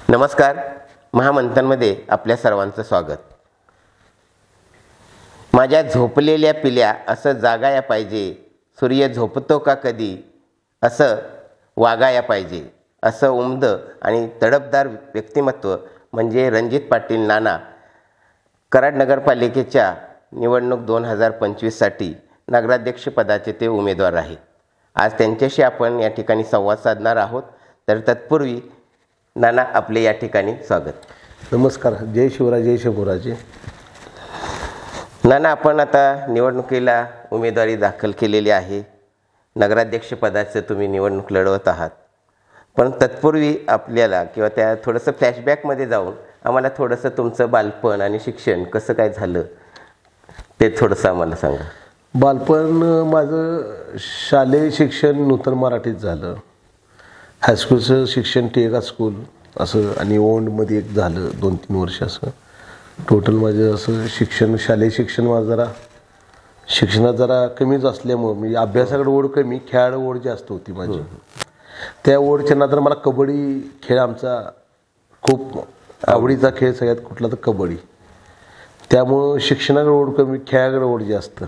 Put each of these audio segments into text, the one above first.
नमस्कार. महामंथनमध्ये आपल्या सर्वांचं स्वागत. माझ्या झोपलेल्या पिल्या असं जागाया पाहिजे, सूर्य झोपतो का कधी असं वागाया पाहिजे, असं उमद आणि तडफदार व्यक्तिमत्व म्हणजे रणजित पाटील नाना कराड नगरपालिकेच्या निवडणूक 2025साठी नगराध्यक्षपदाचे ते उमेदवार आहेत. आज त्यांच्याशी आपण या ठिकाणी संवाद साधणार आहोत. तर तत्पूर्वी नाना, आपले या ठिकाणी स्वागत. नमस्कार. जय शिवराय, जय शिवराजे. नाना, आपण आता निवडणुकीला उमेदवारी दाखल केलेली आहे. नगराध्यक्षपदाचं तुम्ही निवडणूक लढवत आहात. पण तत्पूर्वी आपल्याला किंवा त्या थोडंसं फ्लॅशबॅकमध्ये जाऊन आम्हाला थोडंसं तुमचं बालपण आणि शिक्षण कसं काय झालं ते थोडंसं आम्हाला सांगा. बालपण माझं शालेय शिक्षण नूतन मराठीत झालं. हायस्कूलचं शिक्षण टिळक स्कूल असं आणि ओंडमध्ये एक झालं 2-3 वर्ष. असं टोटल माझं असं शिक्षण, शालेय शिक्षण माझं शिक्षणात जरा कमीच असल्यामुळं म्हणजे अभ्यासाकडे ओढ कमी, खेळाड ओढ जास्त होती माझी. त्या ओढच्या नंतर मला कबड्डी खेळ आमचा खूप आवडीचा खेळ सगळ्यात कुठला तर कबड्डी. त्यामुळं शिक्षणाकडे ओढ कमी, खेळाकडे ओढ जास्त.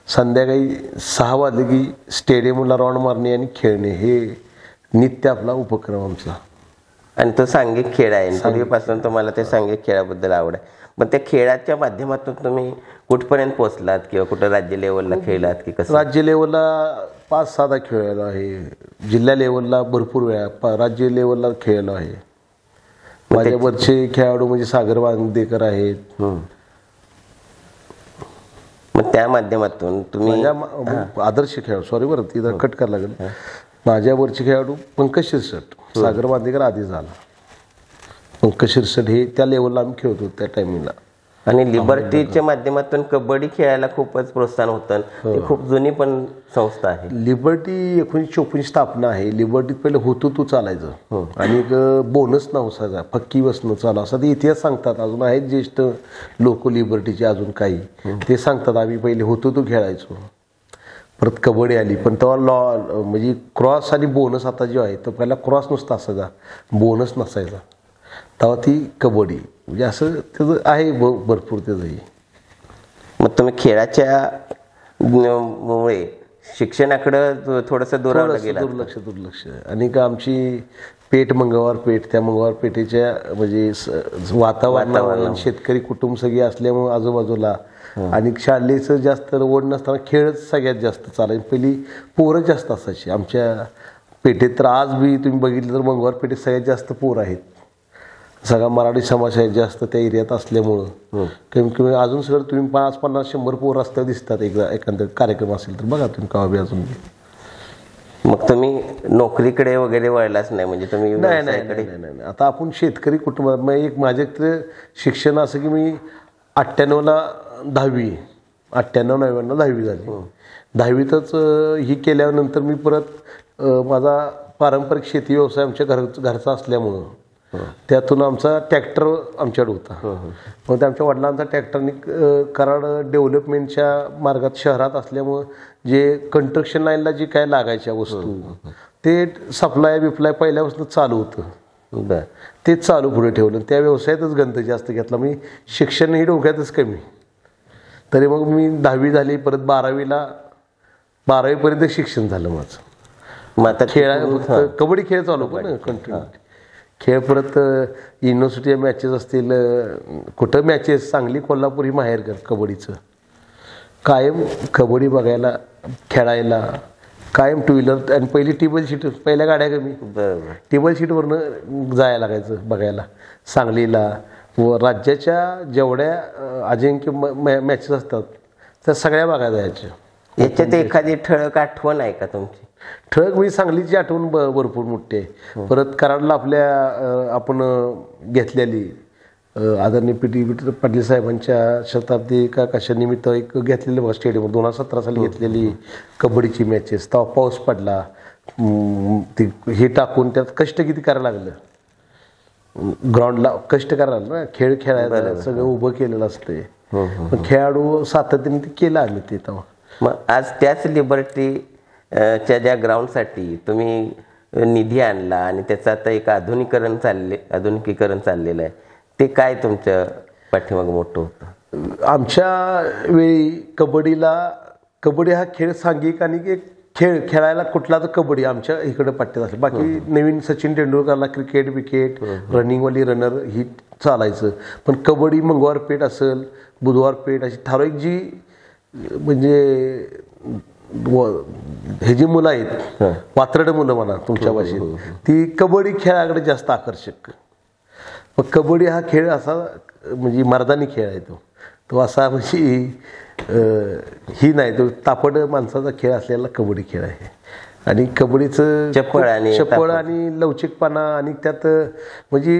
संध्याकाळी 6 वाजले की स्टेडियमला राऊंड मारणे आणि खेळणे हे नित्य आपला उपक्रम आमचा. आणि तो सांघिक खेळ आहे. पूर्वीपासून तुम्हाला ते सांघिक खेळाबद्दल आवड आहे. पण त्या खेळाच्या माध्यमातून तुम्ही कुठपर्यंत पोहोचलात किंवा कुठं राज्य लेवलला खेळलात की कसं? राज्य लेवलला 5-6दा खेळलो आहे. जिल्हा लेवलला भरपूर वेळा, राज्य लेवलला खेळलो आहे. माझ्यावरचे खेळाडू म्हणजे सागर वांदेकर आहेत. मग त्या माध्यमातून तुम्ही आदर्श खेळाडू, सॉरी बरं तिथं कट करायला लागेल. माझ्यावरचे खेळाडू पंकज शिरसट, सागर वांदेकर आधी झाला. पंकज शिरसट हे त्या लेवलला आम्ही खेळत होतो त्या टायमिंगला. आणि लिबर्टीच्या माध्यमातून कबड्डी खेळायला खूपच प्रोत्साहन होतं. ती खूप जुनी पण संस्था आहे. लिबर्टी 1954 स्थापना आहे. लिबर्टीत पहिले होतो तू चालायचं आणि बोनस नव्हता, फक्की बसणं चालू असं ते इतिहास सांगतात. अजून आहेत ज्येष्ठ लोक लिबर्टीचे अजून काही, ते सांगतात आम्ही पहिले होतो तू खेळायचो. परत कबड्डी आली, पण तेव्हा लॉ म्हणजे क्रॉस आणि बोनस आता जे आहे तर पहिला क्रॉस नुसता असायचा, बोनस नसायचा. तेव्हा ती कबड्डी म्हणजे असं त्याचं आहे भरपूर त्याचंही. मग तुम्ही खेळाच्या मुळे शिक्षणाकडं थोडंसं दुर्लक्ष आणि का आमची पेठ मंगळवार पेठ, त्या मंगळवार पेठेच्या म्हणजे वातावरण शेतकरी कुटुंब सगळे असल्यामुळे आजूबाजूला आणि शाळेचं जास्त ओढ नसताना खेळच सगळ्यात जास्त चालायची. पहिली पोरं जास्त असायची आमच्या पेठेत. तर आज बी तुम्ही बघितलं तर मंगळवार पेठेत सगळ्यात जास्त पोरं आहेत. सगळा मराठी समाज आहे जास्त त्या एरियात असल्यामुळं कमी कमी अजून सगळं तुम्ही 50-100 पोरं रस्त्यावर दिसतात. एखादा कार्यक्रम असेल तर बघा तुम्ही का बी अजून. मग तुम्ही नोकरीकडे वगैरे वळलाच नाही म्हणजे तुम्ही? नाही. आता आपण शेतकरी कुटुंबात मग एक माझ्याकडे शिक्षण असं की मी 98ला 10वी 98-99 10वी झाली. 10वीतच ही केल्यानंतर मी परत माझा पारंपरिक शेती व्यवसाय आमच्या घरचा असल्यामुळं त्यातून आमचा ट्रॅक्टर आमच्याकडे होता. मग आमच्या वडिलांचा ट्रॅक्टरनी कराड डेव्हलपमेंटच्या मार्गात शहरात असल्यामुळं जे कंस्ट्रक्शन लाईनला जे काय लागायच्या वस्तू ते सप्लाय बिप्लाय पहिल्यापासून चालू होतं. तेच चालू पुढे ठेवलं. त्या व्यवसायातच गंध जास्त घेतला. मी शिक्षणही डोक्यातच कमी. तरी मग मी 10वी झाली, परत 12वीपर्यंत शिक्षण झालं माझं. मग आता कबड्डी खेळ चालू पण कंटिन्यू खेळ. परत युनिव्हर्सिटी मॅचेस असतील, कुठं मॅचेस, सांगली कोल्हापूर ही माहेर कर कबड्डीचं. कायम कबड्डी बघायला खेळायला कायम 2 व्हीलर आणि पहिली टेबल शीट, पहिल्या गाड्या कमी टेबल शीटवरनं जायला लागायचं बघायला सांगलीला. व राज्याच्या जेवढ्या अजिंक्य मॅचेस असतात त्या सगळ्या बघायला जायच्या. याच्यात एखादी ठळक आठवण आहे का तुमची? ठळक म्हणजे सांगलीची आठवण भरपूर मोठी आहे. परत कराडला आपल्या आपण घेतलेली आदरणीय पी पाटील साहेबांच्या शताब्दी का कशा निमित्त एक घेतलेलं बघा स्टेडियम 2017 साली घेतलेली कबड्डीची मॅचेस. तेव्हा पाऊस पडला, ते हे टाकून त्यात कष्ट किती करायला लागलं. ग्राउंडला कष्ट करायला ना, खेळ खेळायला सगळं उभं केलेलं असतंय. पण खेळाडू सातत्याने ते केलं आम्ही ते तेव्हा. मग आज त्याच लिबर्टी च्या ज्या ग्राउंडसाठी तुम्ही निधी आणला आणि त्याचं आता एक आधुनिकीकरण चाललेलं आहे, ते काय तुमच्या पाठीमागं मोठं होतं? आमच्या वेळी कबड्डी हा खेळ सांघिक आणि एक खेळायला कुठला तर कबड्डी आमच्या इकडे पट्ट्यात असेल. बाकी नवीन सचिन तेंडुलकरला क्रिकेट विकेट रनिंगवाली रनर ही चालायचं. पण कबड्डी मंगळवार पेठ असेल, बुधवार पेठ अशी ठराविक जी म्हणजे हे जी मुलं आहेत, वात्रड मुलं म्हणा तुमच्या भाषेत, ती कबड्डी खेळाकडे जास्त आकर्षक. मग कबड्डी हा खेळ असा म्हणजे मर्दानी खेळ आहे. तो असा म्हणजे ही नाही, तो तापड माणसाचा खेळ असलेला कबड्डी खेळ आहे. आणि कबड्डीचं चपळ आणि लवचिकपणा आणि त्यात म्हणजे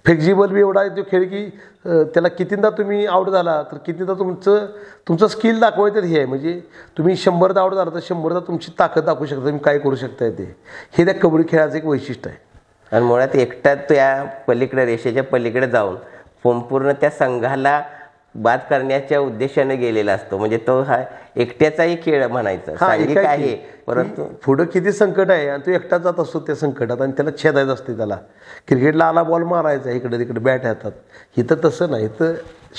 फ्लेक्झिबल बी एवढा आहे तो खेळ की त्याला कितींदा तुम्ही आउट झाला तर कितींदा तुमचं स्किल दाखवायचं हे आहे. म्हणजे तुम्ही 100दा आउट झाला तर 100दा तुमची ताकद दाखवू शकता, तुम्ही काय करू शकताय ते. हे त्या कबड्डी खेळाचं एक वैशिष्ट्य आहे. आणि मुळात एकटाच त्या पलीकडे रेषेच्या पलीकडे जाऊन संपूर्ण त्या संघाला बाद करण्याच्या उद्देशाने गेलेला असतो. म्हणजे तो हा एकट्याचाही खेळ म्हणायचा, सांघिक आहे, परंतु पुढं किती संकट आहे आणि तो एकटा जात असतो त्या संकटात आणि त्याला छेदायचं असते. त्याला क्रिकेटला आला बॉल मारायचा, इकडे तिकडे बॅट हातात. इथं तसं नाही, तर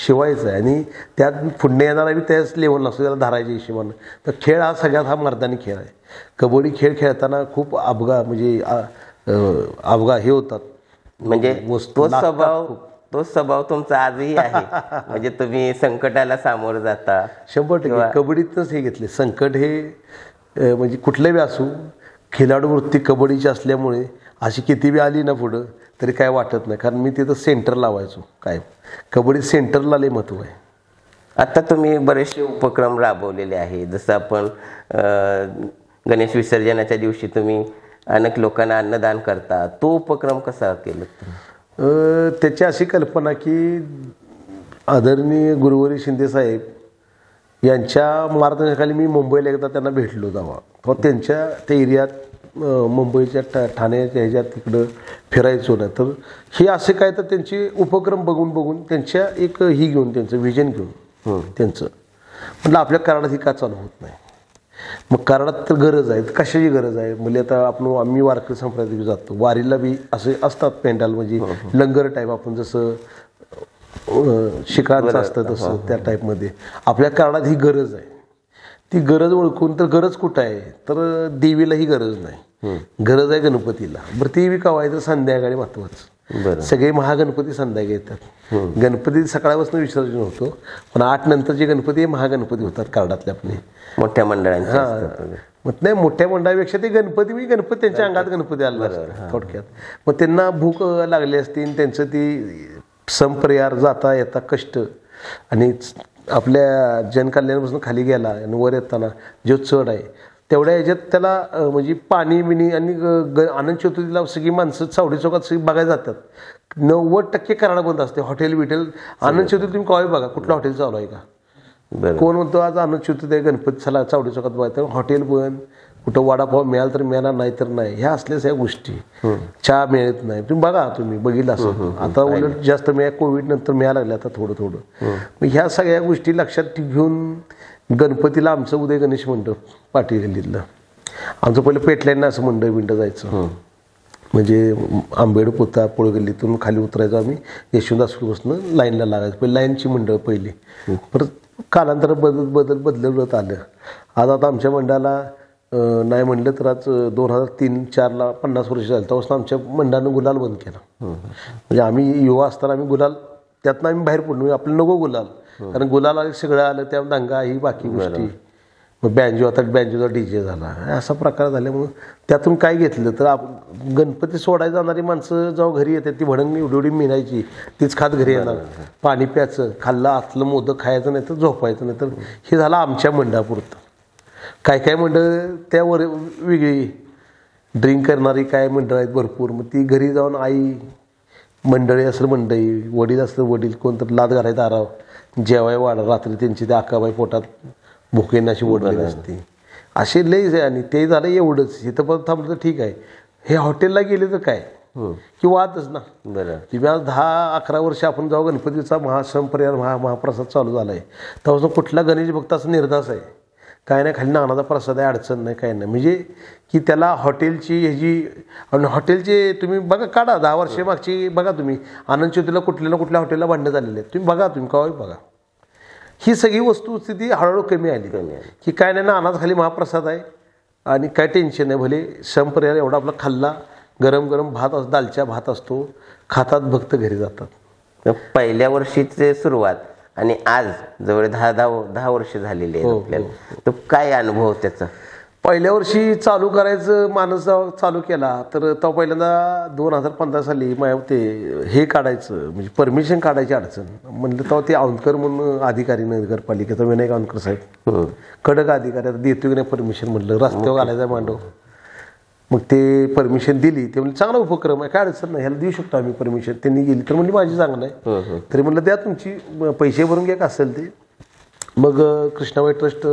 शिवायचं आहे आणि त्यात पुढे येणारा बी त्याच लेवल नसतो, त्याला धरायच्या हिशोबानं. तर खेळ हा सगळ्यात हा मर्दानी खेळ आहे. कबड्डी खेळ खेळताना खूप अपघात हे होतात. म्हणजे तो स्वभाव तुमचा आजही आहे. म्हणजे तुम्ही संकटाला सामोरं जाता. 100% कबड्डीतच हे घेतले. संकट हे म्हणजे कुठले बी असू, खिलाडू वृत्ती कबड्डीची असल्यामुळे अशी किती बी आली ना पुढं तरी काय वाटत नाही. कारण मी तिथं सेंटर लावायचो काय. कबड्डी सेंटरला लय महत्त्व आहे. आता तुम्ही बरेचसे उपक्रम राबवलेले आहे. जसं आपण गणेश विसर्जनाच्या दिवशी तुम्ही अनेक लोकांना अन्नदान करता, तो उपक्रम कसा केला? त्याची अशी कल्पना की आदरणीय गुरुवारी शिंदेसाहेब यांच्या मार्गदर्शनाखाली मी मुंबईला एकदा त्यांना भेटलो तेव्हा त्यांच्या त्या एरियात मुंबईच्या ठाण्याच्या ह्याच्यात तिकडं फिरायचो ना. तर हे असे काय तर त्यांचे उपक्रम बघून त्यांच्या एक ही घेऊन त्यांचं व्हिजन घेऊन त्यांचं म्हटलं आपल्या कराडात ही का चालू होत नाही. मग कराडात तर गरज आहे, कशाची गरज आहे म्हणजे आता आम्ही वारकरी संप्रदायात जातो, वारीला बी असे असतात पेंडाल म्हणजे लंगर टाईप, आपण जसं शिकारांचं असतं तसं त्या टाईपमध्ये आपल्या कराडात ही गरज आहे. ती गरज ओळखून, तर गरज कुठं आहे तर देवीला ही गरज नाही, गरज आहे गणपतीला. बरं ती बी कवायचं संध्याकाळी महत्वाचं. सगळे महागणपती संध्याकाळी येतात. गणपती सकाळपासून विसर्जन होतो, पण 8 नंतरचे गणपती हे महागणपती होतात कराडातले आपले मोठ्या मंडळांचे. मग नाही, मोठ्या मंडळापेक्षा ते गणपती त्यांच्या अंगात गणपती आला थोडक्यात. मग त्यांना भूक लागली असती, त्यांचं ती संपर्यार जाता येता कष्ट आणि आपल्या जनकल्याणापासून खाली गेला आणि वर येताना जो चढ आहे तेवढ्या ह्याच्यात त्याला म्हणजे पाणी बिणी आणि आनंद चतुर्थीला सगळी माणसं चावडी चौकात सगळी बघायला जातात. 90% कराडा बंद असते. हॉटेल बिटेल आनंद चतुर्थी तुम्ही कॉय बघा, कुठलं हॉटेल चालू आहे का? कोण म्हणतो आज आनंद चतुर्थी आहे गणपती चला चावडी चौकात बघायचं, हॉटेल बंद. कुठं वडापाव मिळाला तर मिळाला, नाही तर नाही. ह्या असल्याच ह्या गोष्टी. चहा मिळत नाही, तुम्ही बघा, तुम्ही बघितलं असं. आता उलट जास्त कोविड नंतर मिळायला लागले आता थोडं. मग ह्या सगळ्या गोष्टी लक्षात घेऊन गणपतीला आमचं उदय गणेश मंडप पाटील गल्लीतलं आमचं पहिलं पेटलाईन असं मंडळ जायचं. म्हणजे आंबेड पोता पोळगल्लीतून खाली उतरायचो आम्ही, यशवंत स्कूलपासून लाईनला लागायचं. पहिली लाईनची मंडळ पहिली, परत कालांतर बदलत आलं. आता आमच्या मंडळाला नाही म्हणलं तर आज 2003-04ला 50 वर्ष झालं. तेव्हापासून आमच्या मंडळानं गुलाल बंद केला. म्हणजे आम्ही युवा असताना आम्ही गुलाल त्यातनं आम्ही बाहेर पडलो. आपलं नको गुलाल, कारण गुलाल आलं सगळं आलं, त्या दंगा ही बाकी गोष्टी. मग बँजो आता बँजोचा DJ झाला, असा प्रकार झाल्यामुळं त्यातून काय घेतलं तर गणपती सोडायला जाणारी माणसं जेव्हा घरी येतात ती भडंग एवढी मिळायची, तीच खात घरी येणार. पाणी प्यायचं, खाल्लं आतलं मोदक खायचं, नाही तर झोपायचं. नाही तर हे झालं आमच्या मंडळापुरतं. काय मंडळ त्यावर वेगळी ड्रिंक करणारी काय मंडळ आहेत भरपूर. मग ती घरी जाऊन आई मंडळी असेल मंडळी, वडील असलं वडील, कोणतं लाद घालायचं आराव, जेवाय वाढ रात्री त्यांची ते अक्काबाई पोटात भुकेनं अशी ओढलेली असते. असे लईच आहे. आणि ते झालं एवढंच. इथं पण थांबलं तर ठीक आहे. हे हॉटेलला गेले तर काय की वादच ना. तुम्ही आज 10-11 वर्ष आपण जेव्हा गणपतीचा महासंपर्यार महाप्रसाद चालू झाला आहे तेव्हापासून कुठला गणेश भक्त असा निर्धास आहे काय नाही, खाली नानाचा प्रसाद आहे, अडचण नाही, काय नाही. म्हणजे की त्याला हॉटेलची ह्याची, आणि हॉटेलचे तुम्ही बघा, काढा 10 वर्षे मागची बघा तुम्ही, आनंद ज्योतीला कुठल्या ना कुठल्या हॉटेलला भांडणं झालेले आहेत, तुम्ही बघा, तुम्ही केव्हाही बघा. ही सगळी वस्तुस्थिती हळूहळू कमी आली की काय नाही, नानाचा खाली महाप्रसाद आहे आणि काय टेन्शन नाही. भले संपर्याय एवढा आपला खाल्ला, गरम गरम भात असतो, दालच्या भात असतो, खातात, भक्त घरी जातात. पहिल्या वर्षीची सुरुवात आणि आज जवळ 10 वर्ष झालेली आहे आपल्याला, तो काय अनुभव त्याचा? पहिल्या वर्षी चालू करायचं माणूस चालू केला तर तो पहिल्यांदा 2015 साली ते हे काढायचं, म्हणजे परमिशन काढायची अडचण. म्हणलं तेव्हा ते औंधकर म्हणून अधिकारी नगरपालिकेचा विनायक औंधकर साहेब, कडक अधिकारी, आता देतो की नाही परमिशन, म्हटलं रस्त्यावर घालायचा मांडव. मग ते परमिशन दिली, ते म्हणजे चांगला उपक्रम आहे, काय अडचण नाही, ह्याला देऊ शकतो आम्ही परमिशन. त्यांनी गेली तर म्हणजे माझी चांगलं आहे, तरी म्हणलं द्या तुमची, पैसे भरून घ्या का असेल ते. मग कृष्णाबाई ट्रस्ट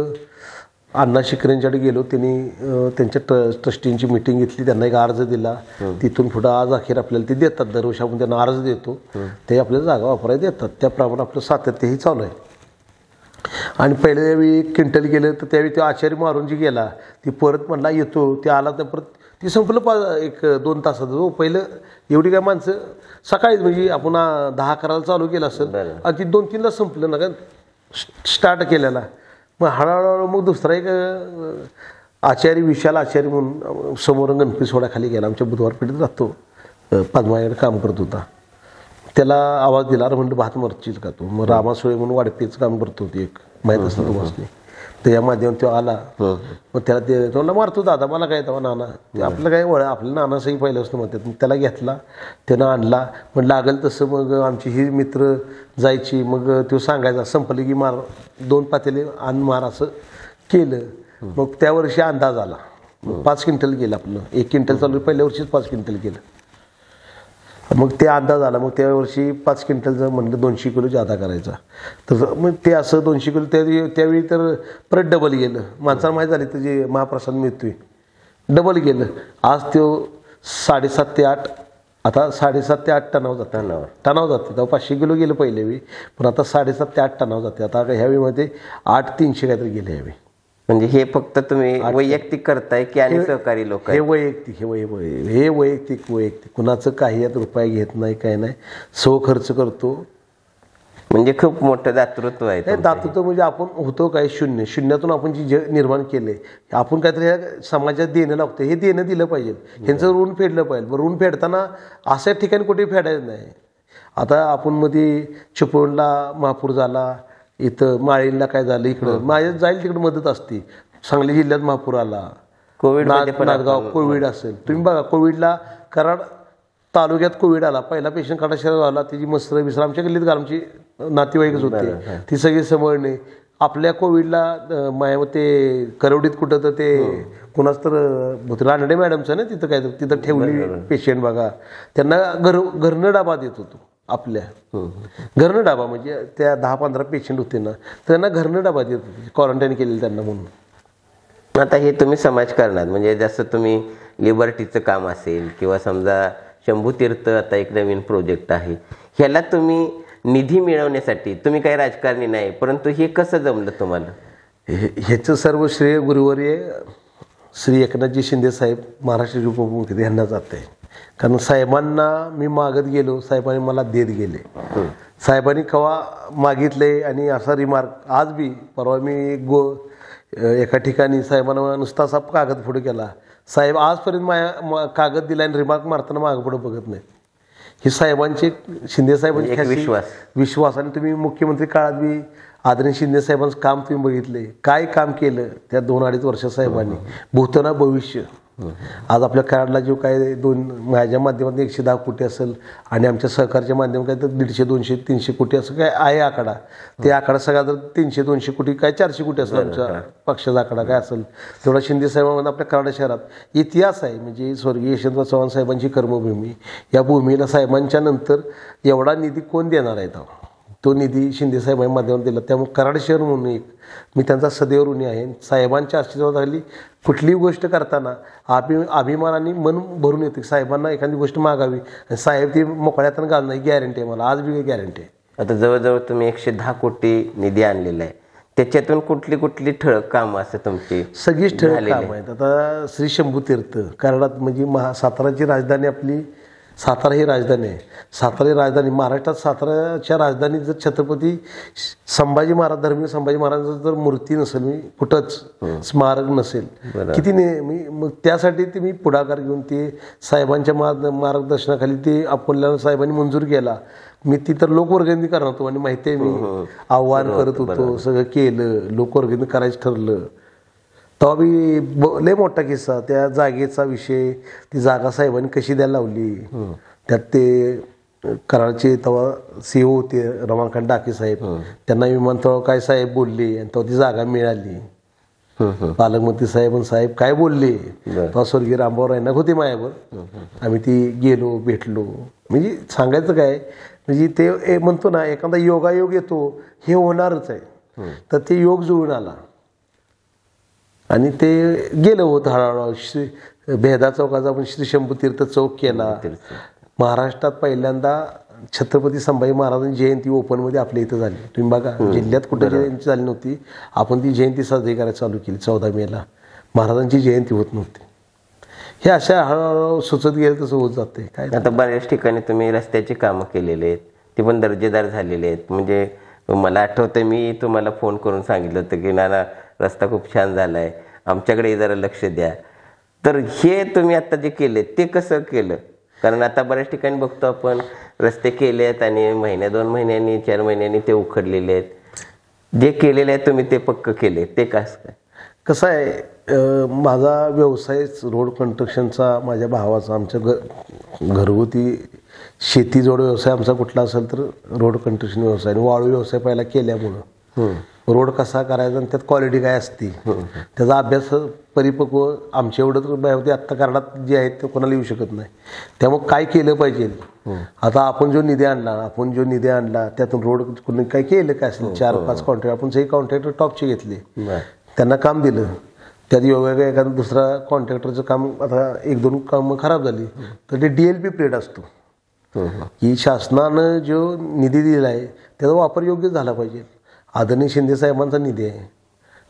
अण्णा शिकरेंच्याकडे गेलो, त्यांनी त्यांच्या ट्रस्टींची मिटिंग घेतली, त्यांना एक अर्ज दिला. तिथून पुढं आज अखेर आपल्याला ते देतात, दरवर्षी आपण त्यांना अर्ज देतो, ते आपल्याला जागा वापरायला देतात. त्याप्रमाणे आपलं सातत्यही चालू आहे. आणि पहिल्या वेळी 1 क्विंटल गेलं तर त्यावेळी तो आचार्य मारून जी गेला, ती परत म्हणला येतो, ते आला तर परत ती संपलं 1-2 तासात. हो, पहिलं एवढी काय माणसं सकाळीच, म्हणजे आपण 10 करायला चालू केलं असेल आणि ती 2-3ला संपलं ना, का स्टार्ट केलेला. मग हळूहळू मग दुसरा एक आचार्य, विशाल आचार्य म्हणून समोर गणपती सोडाखाली गेला, आमच्या बुधवार पेठेत राहतो, पद्माकडे काम करत होता. त्याला आवाज दिला, अरे म्हणलं भात मरचील का तू? मग रामासोळे म्हणून वाडपेचं काम करत होती, एक माहीत असतं तुम्हाला, तर या माध्यमात तो आला. मग त्याला ते म्हणला मारतो दादा, मला काय तेव्हा नाना, आपलं काय वळ, आपलं नाना सही पहिलं असतं म्हणतात. मग त्याला घेतला, त्यानं आणला, मग लागेल तसं मग आमची ही मित्र जायची, मग तो सांगायचा संपले की मार, 2 पातेले आण मार, असं केलं. मग त्या वर्षी अंदाज आला, 5 क्विंटल गेलं आपलं, 1 क्विंटल चालू, पहिल्या वर्षीच 5 क्विंटल गेलं. मग ते अंदाज आला, मग त्या वर्षी 5 क्विंटलचं म्हणलं 200 किलो जादा करायचा. तर मग ते असं 200 किलो त्यावेळी तर परत डबल गेलं, माणसाला माहीत झाली तर जे महाप्रसाद मिळतोय, डबल गेलं. आज तो 7.5 ते 8, आता 7.5 ते 8 टनावर जाते, टनावर जाते. तेव्हा 500 किलो गेलं पहिल्या वेळी, पण आता 7.5 ते 8 टनावर जाते. आता ह्यावेळीमध्ये 8,300 काहीतरी गेले ह्यावेळी. म्हणजे हे फक्त तुम्ही वैयक्तिक करताय की आणि सहकारी लोक? हे वैयक्तिक, हे वैयक्तिक कुणाचं काही यात रुपये घेत नाही, काय नाही, सो खर्च करतो. म्हणजे खूप मोठं दातृत्व आहे. दातृत्व म्हणजे आपण होतो काय शून्यातून आपण जी जग निर्माण केले, आपण काहीतरी ह्या समाजात देणं लागतं, हे देणं दिलं पाहिजे, ह्यांचं ऋण फेडलं पाहिजे. ऋण फेडताना अशा ठिकाणी कुठे फेडायचं नाही. आता आपण मध्ये चिपळूणला महापूर झाला, इथं माळीला काय झालं, इकडं माझ्या जाईल तिकडे मदत असते. सांगली जिल्ह्यात महापूर आला, कोविड, नांदगाव कोविड असेल, तुम्ही बघा कोविडला कराड तालुक्यात कोविड आला, पहिला पेशंट काटा शहरात आला, त्याची मस्त्र विसर आमच्या गल्लीत आमची नातेवाईकच होते, ती सगळी समजणे. आपल्या कोविडला माया ते करवडीत कुठं तर ते कुणाच तर रानडे मॅडमचं ना, तिथं काय तिथं ठेवली पेशंट बघा, त्यांना घरनं डबा देत होतो. आपल्या घरनं डबा, म्हणजे त्या 10-15 पेशंट होते ना, त्यांना घरनं डबा देत होते, क्वारंटाईन केलेलं त्यांना म्हणून. आता हे तुम्ही समाजकारणात, म्हणजे जसं तुम्ही लिबर्टीचं काम असेल किंवा समजा शंभूतीर्थ आता एक नवीन प्रोजेक्ट आहे, ह्याला तुम्ही निधी मिळवण्यासाठी, तुम्ही काही राजकारणी नाही, परंतु हे कसं जमलं तुम्हाला? ह्याचं सर्व श्रेय गुरुवर्य श्री एकनाथजी शिंदे साहेब, महाराष्ट्राचे उपमुख्यमंत्री, यांना जाते. कारण साहेबांना मी मागत गेलो, साहेबांनी मला देत गेले. साहेबांनी केव्हा मागितले आणि असा रिमार्क आज बी, परवा मी एका ठिकाणी साहेबांना नुसता असा कागद पुढे केला, साहेब आजपर्यंत माझ्या कागद दिला आणि रिमार्क मारताना मागं पुढे बघत नाही. हे साहेबांचे, शिंदे साहेबांचे विश्वास. आणि तुम्ही मुख्यमंत्री काळात बी आदरणीय शिंदे साहेबांचं काम तुम्ही बघितले, काय काम केलं त्या 2-2.5 वर्ष साहेबांनी, भूतना भविष्य. आज आपल्या कराडला जो काय माझ्या माध्यमातून 110 कोटी असेल आणि आमच्या सहकारच्या माध्यमात काय तर 150, 200, 300 कोटी असं काय आहे आकडा. ते आकडा सगळा जर 300-200 कोटी काय 400 कोटी असेल आमच्या पक्षाचा आकडा काय असेल तेवढा शिंदे साहेबांमध्ये आपल्या कराड शहरात इतिहास आहे. म्हणजे स्वर्गीय यशवंतराव चव्हाण साहेबांची कर्मभूमी, या भूमीला साहेबांच्या नंतर एवढा निधी कोण देणार आहे? तो निधी शिंदे साहेबांच्या माध्यमातून दिला. त्यामुळे कराड शहर म्हणून एक मी त्यांचा सदैव ऋणी आहे. साहेबांच्या आशीर्वादाखाली कुठलीही गोष्ट करताना अभिमानाने मन भरून येते. साहेबांना एखादी गोष्ट मागावी आणि साहेब ती मोकळ्यातून घालणं ही गॅरंटी आहे मला, आज बी गॅरंटी आहे. आता जवळजवळ तुम्ही 110 कोटी निधी आणलेला आहे, त्याच्यातून कुठली कुठली ठळक कामं असं तुमची सगळीच ठळक काम आहेत. आता श्री शंभू तीर्थ करणात म्हणजे साताराची राजधानी आपली, सातारा ही राजधानी आहे. सातारा ही राजधानी महाराष्ट्रात, साताराच्या राजधानीत जर छत्रपती संभाजी महाराज, धर्मीय संभाजी महाराजांचं जर मूर्ती नसेल, मी कुठंच स्मारक नसेल, किती मी मग त्यासाठी ते मी पुढाकार घेऊन ते साहेबांच्या मार्गदर्शनाखाली ते आपल्याला साहेबांनी मंजूर केला. मी ती तर लोकवर्गणी करणार होतो आणि माहिती आहे मी आव्हान करत होतो, सगळं केलं, लोकवर्गणी करायचं ठरलं. तेव्हा बी लय मोठा किस्सा, त्या जागेचा विषय, ती जागा साहेबांनी कशी द्यायला लावली, त्यात ते कराडचे तेव्हा CEO होते रमाकांत डाके साहेब, त्यांना विमानतळावर काय साहेब बोलले आणि तेव्हा ती जागा मिळाली. पालकमंत्री साहेब काय बोलले, तेव्हा स्वर्गीय रामभाऊ रायनाक होते माझ्यावर, आम्ही ती गेलो, भेटलो. म्हणजे सांगायचं काय, म्हणजे ते म्हणतो ना, एखादा योगायोग येतो, हे होणारच आहे, तर ते योग जुळून आला आणि ते गेलं होतं हळूहळू. भेदा चौकाचा आपण श्री शंभू तीर्थ चौक केला. महाराष्ट्रात पहिल्यांदा छत्रपती संभाजी महाराजांची जयंती ओपनमध्ये आपल्या इथं झाली. तुम्ही बघा, जिल्ह्यात कुठं जयंती झाली नव्हती, आपण ती जयंती साजरी करायला चालू केली. 14 मेला महाराजांची जयंती होत नव्हती. हे अशा हळूहळू सुचत गेलं तसं होत जाते. काय आता बऱ्याच ठिकाणी तुम्ही रस्त्याची कामं केलेली आहेत, ती पण दर्जेदार झालेली आहेत. म्हणजे मला आठवतं, मी तुम्हाला फोन करून सांगितलं होतं की नाना रस्ता खूप छान झाला आहे, आमच्याकडे जरा लक्ष द्या. तर हे तुम्ही आता जे केले ते कसं केलं? कारण आता बऱ्याच ठिकाणी बघतो आपण, रस्ते केले आहेत आणि महिन्या 2 महिन्यांनी 4 महिन्यांनी ते उखडलेले आहेत. जे केलेले आहे तुम्ही ते पक्क केले, ते कसं आहे, माझा व्यवसायच रोड कन्स्ट्रक्शनचा, माझ्या भावाचा. आमच्या घरगुती शेतीजोड व्यवसाय आमचा कुठला असेल तर रोड कन्स्ट्रक्शन व्यवसाय. आणि वाळू व्यवसाय पहिला केल्यामुळं रोड कसा करायचा आणि त्यात क्वालिटी काय असते त्याचा अभ्यास परिपक्व आमच्या एवढं तर आत्ता कारणात जे आहेत ते कोणाला येऊ शकत नाही. त्यामुळे काय केलं पाहिजे, आता आपण जो निधी आणला त्यातून रोड कोणी काय केलं काय असेल, 4-5 कॉन्ट्रॅक्टर, आपण सगळे कॉन्ट्रॅक्टर टॉपचे घेतले, त्यांना काम दिलं. त्यात योगा एखादं दुसरा कॉन्ट्रॅक्टरचं काम, आता 1-2 कामं खराब झाली तर ते DLP पिरियड असतो की शासनानं जो निधी दिला आहे त्याचा वापर योग्य झाला पाहिजे. आदरणीय शिंदे साहेबांचा निधी आहे,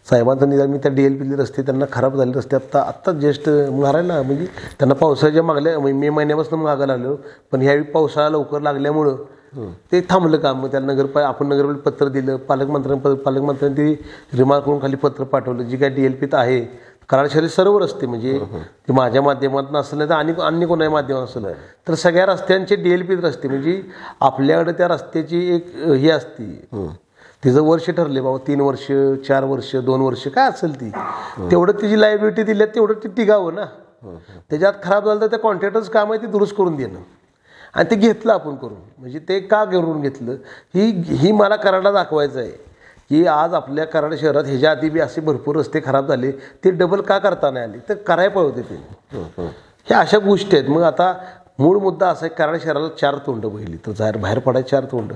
साहेबांचा निधी. मी त्या DLP रस्ते त्यांना खराब झाले रस्ते आत्ता जस्ट मारायला, म्हणजे त्यांना पावसाळ्याच्या मागल्या मे महिन्यापासून मागायला लागलो, पण ह्यावेळी पावसाळा लवकर लागल्यामुळं ते थांबलं काम. मग त्याला आपण नगरपालिका पत्र दिलं, पालकमंत्र्यांनी ते रिमार्क करून खाली पत्र पाठवलं, जी काय DLP आहे कराड शहरी सर्व रस्ते, म्हणजे ते माझ्या माध्यमातून असलं नाही तर अन्य कोणाच्या माध्यमातून असलं तर सगळ्या रस्त्यांचे DLP रस्ते, म्हणजे आपल्याकडे त्या रस्त्याची एक हे असते, तिचं वर्ष ठरले बाबा, 3 वर्ष 4 वर्ष 2 वर्ष काय असेल ती, तेवढं तिची लायबिलिटी दिली तेवढं ती टिकावं ना. त्याच्यात खराब झालं तर त्या कॉन्ट्रॅक्टरचं काम आहे ते दुरुस्त करून देणं, आणि ते घेतलं आपण करून. म्हणजे ते का करून घेतलं, ही मला कराडला दाखवायचं आहे की आज आपल्या कराड शहरात ह्याच्या आधी बी असे भरपूर रस्ते खराब झाले, ते डबल का करता नाही आले, तर करायला पाहिजे ते. ह्या अशा गोष्टी आहेत. मग आता मूळ मुद्दा असा आहे, कराड शहराला 4 तोंड पहिली तर बाहेर पडायचे 4 तोंड.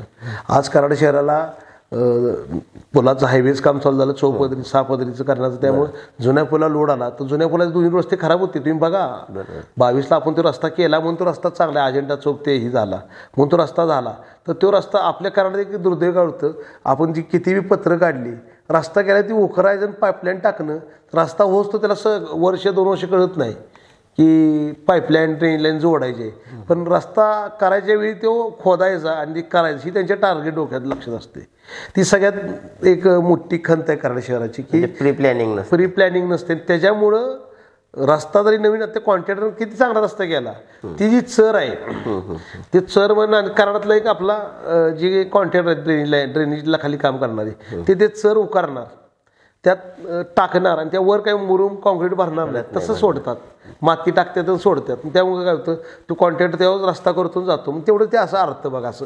आज कराड शहराला पुलाचं हायवेज काम चालू झालं, 6 पदरीचं करण्याचं. त्यामुळे जुन्या पुलाला लोड आला तर जुन्या पुलाचे 2 रस्ते खराब होते. तुम्ही बघा 22ला आपण तो रस्ता केला म्हणून तो रस्ता चांगला आहे, अजेंडा चौक ते ही झाला म्हणून तो रस्ता झाला. तर तो रस्ता आपल्या कराडात एक दुर्दैव काय होतं, आपण जी किती बी पत्र काढली, रस्ता केला ती उकरायचं आणि पाईपलाईन टाकणं, रस्ता होच तर त्याला 1-2 वर्ष कळत नाही की पाईपलाईन ट्रेन लाईन जोडायचे, पण रस्ता करायच्या वेळी तो खोदायचा आणि करायचं, ही त्यांच्या टार्गेट डोक्यात लक्षात असते. ती सगळ्यात एक मोठी खंत आहे कराड शहराची की प्री प्लॅनिंग नसते. त्याच्यामुळं रस्ता जरी नवीन, त्या कॉन्ट्रॅक्टर किती चांगला रस्ता केला, ती जी चर आहे ते चर म्हणून कराडातला एक आपला जे कॉन्ट्रॅक्टर ड्रेनेजला खाली काम करणारे ते चर उकारणार, त्यात टाकणार आणि त्यावर काही मुरुम कॉन्क्रीट भरणार नाही, तसं सोडतात, माती टाकतात आणि सोडतात. त्यामुळे काय होतं, तो कॉन्ट्रॅक्टर त्यावर रस्ता करतो जातो. मग तेवढं ते असा अर्थ बघा, असं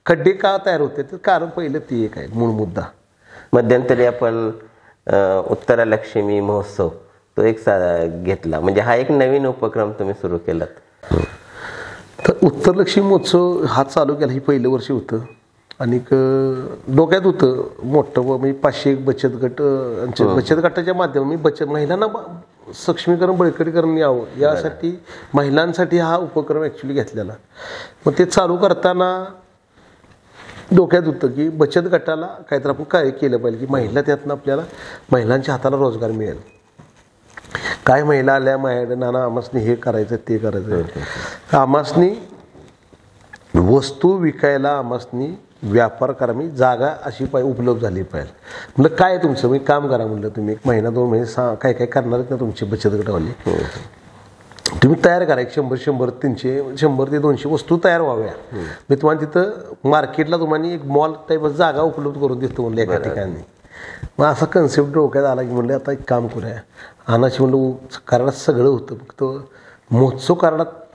खड्डे का तयार होते तर कारण पहिलं ती एक आहे मूळ मुद्दा. मध्यंतरी आपण उत्तरालक्ष्मी महोत्सव तो एक घेतला, म्हणजे हा एक नवीन उपक्रम तुम्ही सुरू केलात. तर उत्तरलक्ष्मी महोत्सव हा चालू केला, ही पहिलं वर्ष होतं. आणि डोक्यात होतं मोठं, म्हणजे 500 बचत गट, बचत गटाच्या माध्यमातून महिलांना सक्षमीकरण बळकटीकरण यावं यासाठी महिलांसाठी हा उपक्रम ॲक्च्युली घेतलेला. मग ते चालू करताना डोक्यात होतं की बचत गटाला काहीतरी आपण काय केलं पाहिजे की महिला त्यातनं आपल्याला महिलांच्या हाताला रोजगार मिळेल. काय महिला आल्या माझ्याकडे नाना आमासनी हे करायचं ते करायचं. आमासनी वस्तू विकायला आमासनी व्यापार करा मी जागा अशी उपलब्ध झाली पाहिजे. म्हणलं काय तुमचं मी काम करा म्हणलं तुम्ही 1 महिना 2 महिने काय काय करणार आहेत ना तुमची बचत गटावाली. तुम्ही तयार करा 100 ते 200 वस्तू तयार व्हाव्या. मी तुम्हाला तिथं मार्केटला तुम्हाला एक मॉल टाईप जागा उपलब्ध करून देतो म्हणलं एका ठिकाणी. मग असा कन्सेप्ट डोक्यात आला की म्हणलं आता एक काम करूया. आणाची म्हणलं कराडात सगळं होतं फक्त महोत्सव कराडात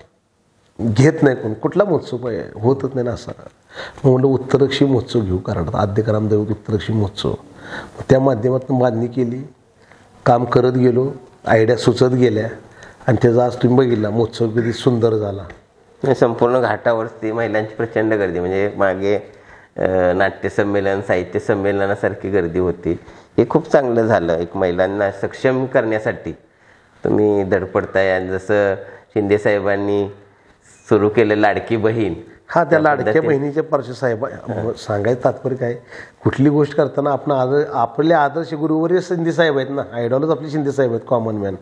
घेत नाही कोण कुठला महोत्सव होतच नाही ना असा. म्हणलं उत्तरक्षी महोत्सव घेऊ कराडात आद्यकाराम दैवत उत्तरक्षी महोत्सव. त्या माध्यमातून बांधणी केली काम करत गेलो आयडिया सुचत गेल्या आणि त्याचा आज तुम्ही बघितला महोत्सव किती सुंदर झाला. संपूर्ण घाटावरती महिलांची प्रचंड गर्दी म्हणजे मागे नाट्य संमेलन साहित्य संमेलनासारखी गर्दी होती. हे खूप चांगलं झालं. एक महिलांना सक्षम करण्यासाठी तुम्ही धडपडताय. आणि जसं शिंदे साहेबांनी सुरू केलं लाडकी बहीण. हा त्या लाडक्या बहिणीच्या पार्श्व साहेब सांगायचं तात्पर्य काय कुठली गोष्ट करताना आपण आपले आदर्श गुरुवर्य शिंदे साहेब आहेत ना आयडॉलच आपले शिंदे साहेब आहेत कॉमन मॅन.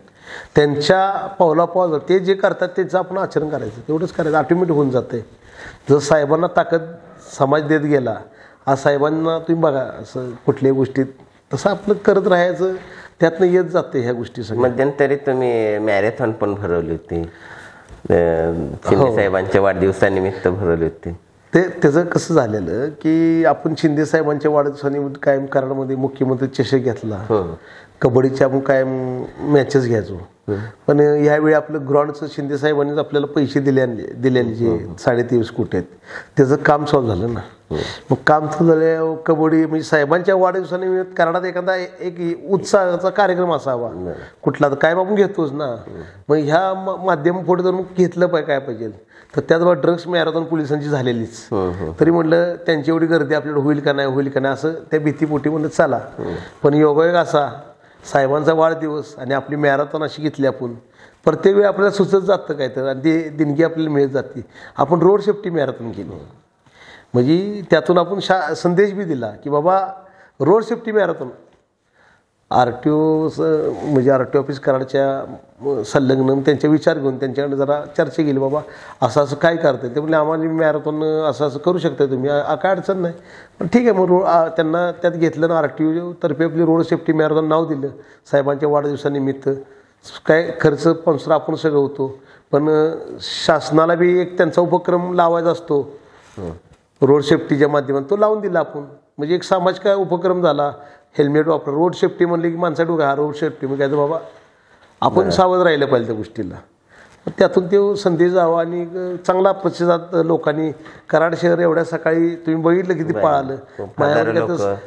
त्यांच्या पावलापावलं ते जे करतात त्याचं आपण आचरण करायचं तेवढंच करायचं ऑटोमॅटिक होऊन जाते. जर साहेबांना ताकद समाज देत गेला आज साहेबांना तुम्ही बघा असं कुठल्याही गोष्टीत तसं आपलं करत राहायचं त्यातनं येत जाते ह्या गोष्टी सगळ्या. मध्यंतरी तुम्ही मॅरेथॉन पण भरवली होती शिंदे साहेबांच्या वाढदिवसानिमित्त भरवली होती. त्याचं कसं झालेलं की आपण शिंदे साहेबांच्या वाढदिवसानिमित्त कायम कराडमध्ये मुख्यमंत्री चषक घेतला. कबड्डीच्या आपण कायम मॅचेस घ्यायचो. पण यावेळी आपलं ग्राउंडचं शिंदे साहेबांनीच आपल्याला पैसे दिलेले जे 23.5 कोटी आहेत त्याचं काम सॉल्व झालं ना. मग काम सुरू झालं कबड्डी म्हणजे साहेबांच्या वाढदिवसानिमित्त कराडात एखादा एक उत्साहाचा कार्यक्रम असावा कुठला तर काय आपण घेतोच ना. मग ह्या माध्यम पुढे जर घेतलं काय पाहिजे तर त्यात ड्रग्स मॅरेथॉन पोलिसांची झालेलीच. तरी म्हटलं त्यांची एवढी गर्दी आपल्याला होईल का नाही असं त्या भीतीपोटी म्हणलं चला. पण योगायोग असा साहेबांचा वाढदिवस आणि आपली मॅरेथॉन अशी घेतली आपण प्रत्येक वेळी आपल्याला सुचत जातं काय तर आणि ते देणगी आपल्याला मिळत जाते. आपण रोड सेफ्टी मॅरेथॉन केली म्हणजे त्यातून आपण संदेश बी दिला की बाबा रोड सेफ्टी मॅरेथॉन RTO म्हणजे RTO ऑफिस कराडच्या संलग्न त्यांचे विचार घेऊन त्यांच्याकडे जरा चर्चा केली बाबा असं असं काय करतं ते म्हणजे आम्हाला मॅरेथॉन असं करू शकता तुम्ही काय अडचण नाही. पण ठीक आहे मग त्यांना त्यात घेतलं ना RTO तर्फे आपली रोड सेफ्टी मॅरेथॉन नाव दिलं. साहेबांच्या वाढदिवसानिमित्त काय खर्च स्पॉन्सर आपण सगळं होतो पण शासनाला बी एक त्यांचा उपक्रम लावायचा असतो रोड सेफ्टीच्या माध्यमातून तो लावून दिला आपण म्हणजे एक सामाजिक उपक्रम झाला. हेल्मेट वापर रोड सेफ्टी म्हणले की माणसा डोका हा रोड सेफ्टी मग काय तर बाबा आपण सावध राहिलं पाहिजे त्या गोष्टीला. त्यातून ते संदेश जावा आणि चांगला प्रतिसाद लोकांनी कराड शहर एवढ्या सकाळी तुम्ही बघितलं किती पळालं. माझ्या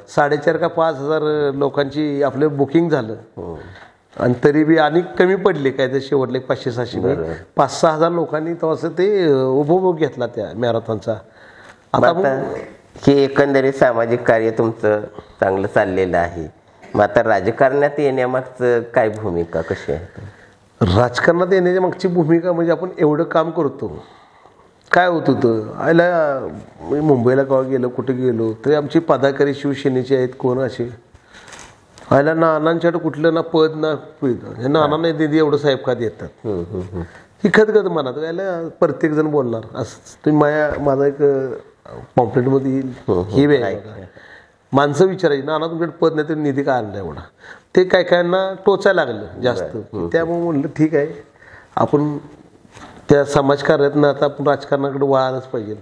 4,500 का 5,000 लोकांची आपलं बुकिंग झालं आणि तरी बी आणि कमी पडले काय तर शेवटले 500-600 5-6 हजार लोकांनी तो असं ते उपभोग घेतला त्या मॅरेथॉनचा. आता हे एकंदरीत सामाजिक कार्य तुमचं चांगलं चाललेलं आहे. मग आता राजकारणात येण्यामागचं काय भूमिका कशी आहे? राजकारणात येण्याच्या मागची भूमिका म्हणजे आपण एवढं काम करतो काय होत होतं आयला मुंबईला केव्हा गेलो कुठे गेलो तरी आमची पदाधिकारी शिवसेनेचे आहेत कोण असे आयला नानांच्याकडे कुठलं ना पद ना हे नाना नाही दिदी एवढं साहेब का देतात ही खदखद म्हणत यायला प्रत्येक जण बोलणार असं. तुम्ही माझा एक पॉम्पलेटमध्ये येईल ही वेळ माणसं विचारायची नाना तुमच्याकडे पद नाही तर निधी का आणला एवढा ते काय कायांना टोचायला लागलं जास्त. त्यामुळे म्हणलं ठीक आहे आपण त्या समाजकार्यातनं आता आपण राजकारणाकडे वळायलाच पाहिजे.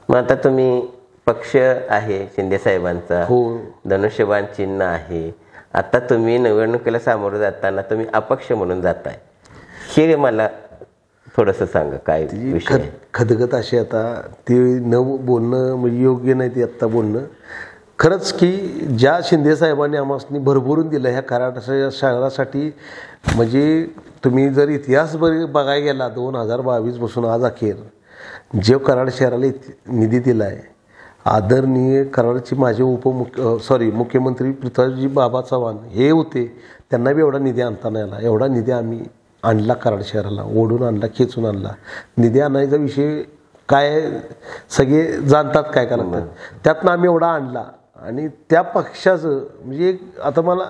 मग आता तुम्ही पक्ष आहे शिंदे साहेबांचा धनुष्यबाण चिन्ह आहे. आता तुम्ही निवडणुकीला सामोरं जाताना तुम्ही अपक्ष म्हणून जाताय हे मला थोडंसं सांगा काय विषय. खदगत अशी आता ते न बोलणं म्हणजे योग्य नाही ते आत्ता बोलणं. खरंच की ज्या शिंदे साहेबांनी आम्हाला भरभरून दिलं ह्या कराड शहरासाठी म्हणजे तुम्ही जर इतिहास बघायला गेला 2022 पासून आज अखेर जे कराड शहराला निधी दिला आहे आदरणीय कराडचे माझे मुख्यमंत्री पृथ्वीजी बाबा चव्हाण हे होते त्यांना बी एवढा निधी आणता नाही आला. एवढा निधी आम्ही आणला कराड शहराला ओढून आणला खेचून आणला. निधी आणायचा विषय काय सगळे जाणतात काय करतात. त्यातनं आम्ही एवढा आणला आणि त्या पक्षाचं म्हणजे एक आता मला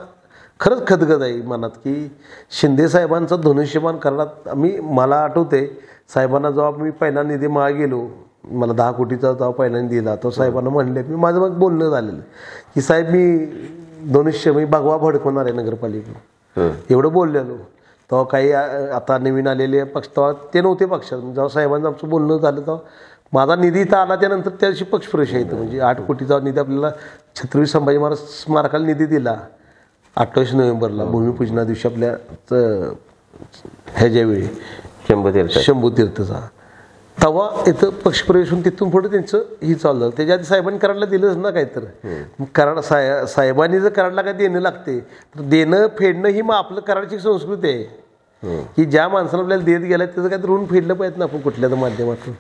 खरंच खदगद आहे मनात की शिंदे साहेबांचा धनुष्यबाण करण्यात मला आठवते साहेबांना जेव्हा मी पहिला निधी माग गेलो, मला 10 कोटीचा जेव्हा पहिल्यांदा दिला तो साहेबांना म्हणले, मी माझं मग बोलणं झालेलं की साहेब मी धनुष्य मी भगवा भडकवणार आहे नगरपालिकेला, एवढं बोललेलो. तेव्हा काही आता नवीन आलेले पक्ष तेव्हा ते नव्हते पक्षात. जेव्हा साहेबांचं आमचं बोलणं झालं तेव्हा माझा निधी इथं आला, त्यानंतर त्याशी पक्षप्रवेश येतं. म्हणजे 8 कोटीचा निधी आपल्याला छत्रपती संभाजी महाराज स्मारकाला निधी दिला 28 नोव्हेंबरला भूमिपूजना दिवशी आपल्या ह्याच्यावेळी शंभूतीर्थचा. तेव्हा इथं पक्षप्रवेश होऊन तिथून पुढे त्यांचं ही चालू झालं. त्याच्या आधी साहेबांनी कराडला दिलंच ना काय तर कराड साहेबांनी जर कराडला काय देणं लागते तर देणं फेडणं ही मग आपलं कराडची संस्कृती आहे की ज्या माणसाला आपल्याला देत गेला त्याचं काय तर ऋण फेडलं पाहिजे ना आपण कुठल्या तर माध्यमातून.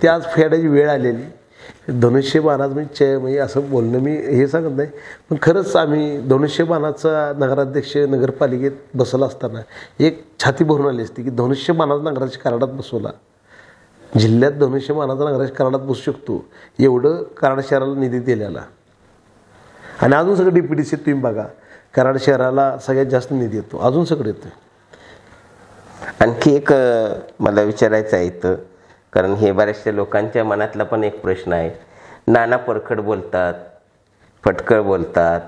ते आज फेडायची वेळ आलेली. धनुष्यबाणाच म्हणजे असं बोलणं मी हे सांगत नाही, पण खरंच आम्ही धनुष्यबाणाचा नगराध्यक्ष नगरपालिकेत बसला असताना एक छाती भरून आली असती की धनुष्यबाणाचा नगराध्यक्ष कराडात बसवला, जिल्ह्यात धनुष्यबाणाचा नगराध्यक्ष कराडात बसू शकतो एवढं कराड शहराला निधी दिलेला. आणि अजून सगळं DPDC तुम्ही बघा, कराड शहराला सगळ्यात जास्त निधी येतो, अजून सगळं येतं. आणखी एक मला विचारायचं आहे इथं, कारण हे बऱ्याचशा लोकांच्या मनातला पण एक प्रश्न आहे. नाना परखड बोलतात, फटकळ बोलतात,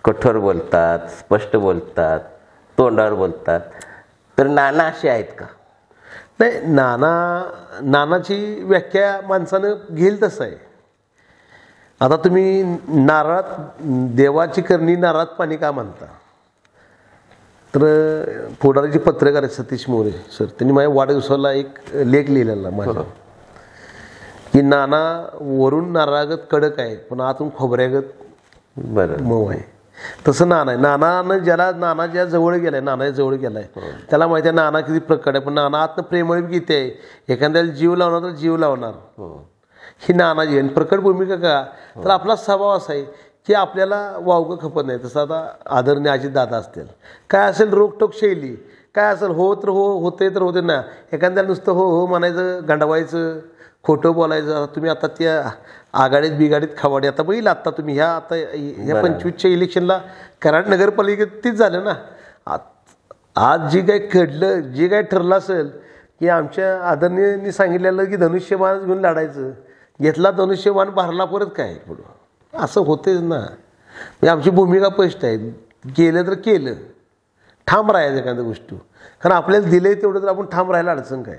कठोर बोलतात, स्पष्ट बोलतात, तोंडावर बोलतात, तर नाना असे आहेत का? नाही, नानाची व्याख्या माणसानं घेईल तसं आहे. आता तुम्ही नारळात देवाची करणी नारळात पाणी का म्हणता, तर पुढारीचे पत्रकार आहेत सतीश मोरे सर, त्यांनी माझ्या वाढदिवसाला एक लेख लिहिलेला माझ्या की नाना वरून नारळागत कडक आहे पण आतून खोबऱ्यागत मऊ आहे. तसं नाना आहे. नाना ज्या जवळ गेलाय, नाना जवळ गेलाय त्याला माहिती आहे नाना किती प्रकट आहे, पण नाना आतनं प्रेमळ किती आहे. एखाद्याला जीव लावणार तर जीव लावणार, ही नानाजी. आणि प्रकट भूमिका का, तर आपला स्वभाव असा आहे की आपल्याला वावगं खपत नाही. तसं आता आदरणीय अजितदादा असतील, काय असेल रोकटोक शैली, काय असेल हो तर हो, होते तर होते ना. एखाद्याला नुसतं हो हो म्हणायचं, गंडवायचं, खोटं बोलायचं. तुम्ही आता त्या आघाडीत बिगाडीत खवाडी आता बघितलं. आता तुम्ही ह्या 25च्या इलेक्शनला कराड नगरपालिकेत तीच झालं ना. आज जी काय घडलं, जे काय ठरलं असेल की आमच्या आदरणीयांनी सांगितलेलं की धनुष्यबाण घेऊन लढायचं, घेतला धनुष्यबाण भरला परत काय पुढं, असं होतेच ना. म्हणजे आमची भूमिका स्पष्ट आहे, केलं तर केलं, ठाम राहायचं एखाद्या गोष्टी. कारण आपल्याला दिलंय तेवढं तर आपण ठाम राहायला अडचण काय.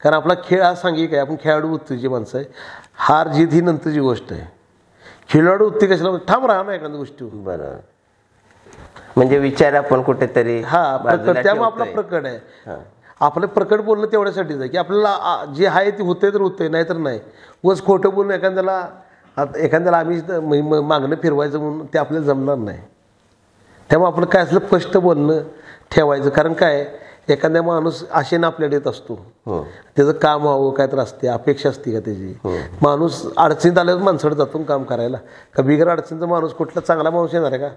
कारण आपला खेळ हा सांघिक आहे, आपण खेळाडू वृत्तीची माणसं आहे. हार जीत ही नंतरची गोष्ट आहे. खेळाडू वृत्ती कशाला, ठाम राहा ना एखाद्या गोष्टी. बरोबर, म्हणजे विचार आपण कुठेतरी प्रकट, त्यामुळे आपला प्रकट आहे. आपलं प्रकट बोलणं तेवढ्यासाठीच आहे की आपल्याला जे आहे ते होते तर होते, नाही तर नाही. उगाच खोटं बोलणं एखाद्याला आम्ही मागणं फिरवायचं म्हणून ते आपल्याला जमणार नाही. त्यामुळे आपलं काय असलं स्पष्ट बोलणं ठेवायचं. कारण काय, एखाद्या माणूस आशेनं आपल्याला येत असतो, त्याचं काम व्हावं काय तर असते, अपेक्षा असते का त्याची. माणूस अडचणीत आल्यावर माणसाकडे जातो काम करायला. का बिगर अडचणीचा माणूस कुठला चांगला माणूस येणार आहे का,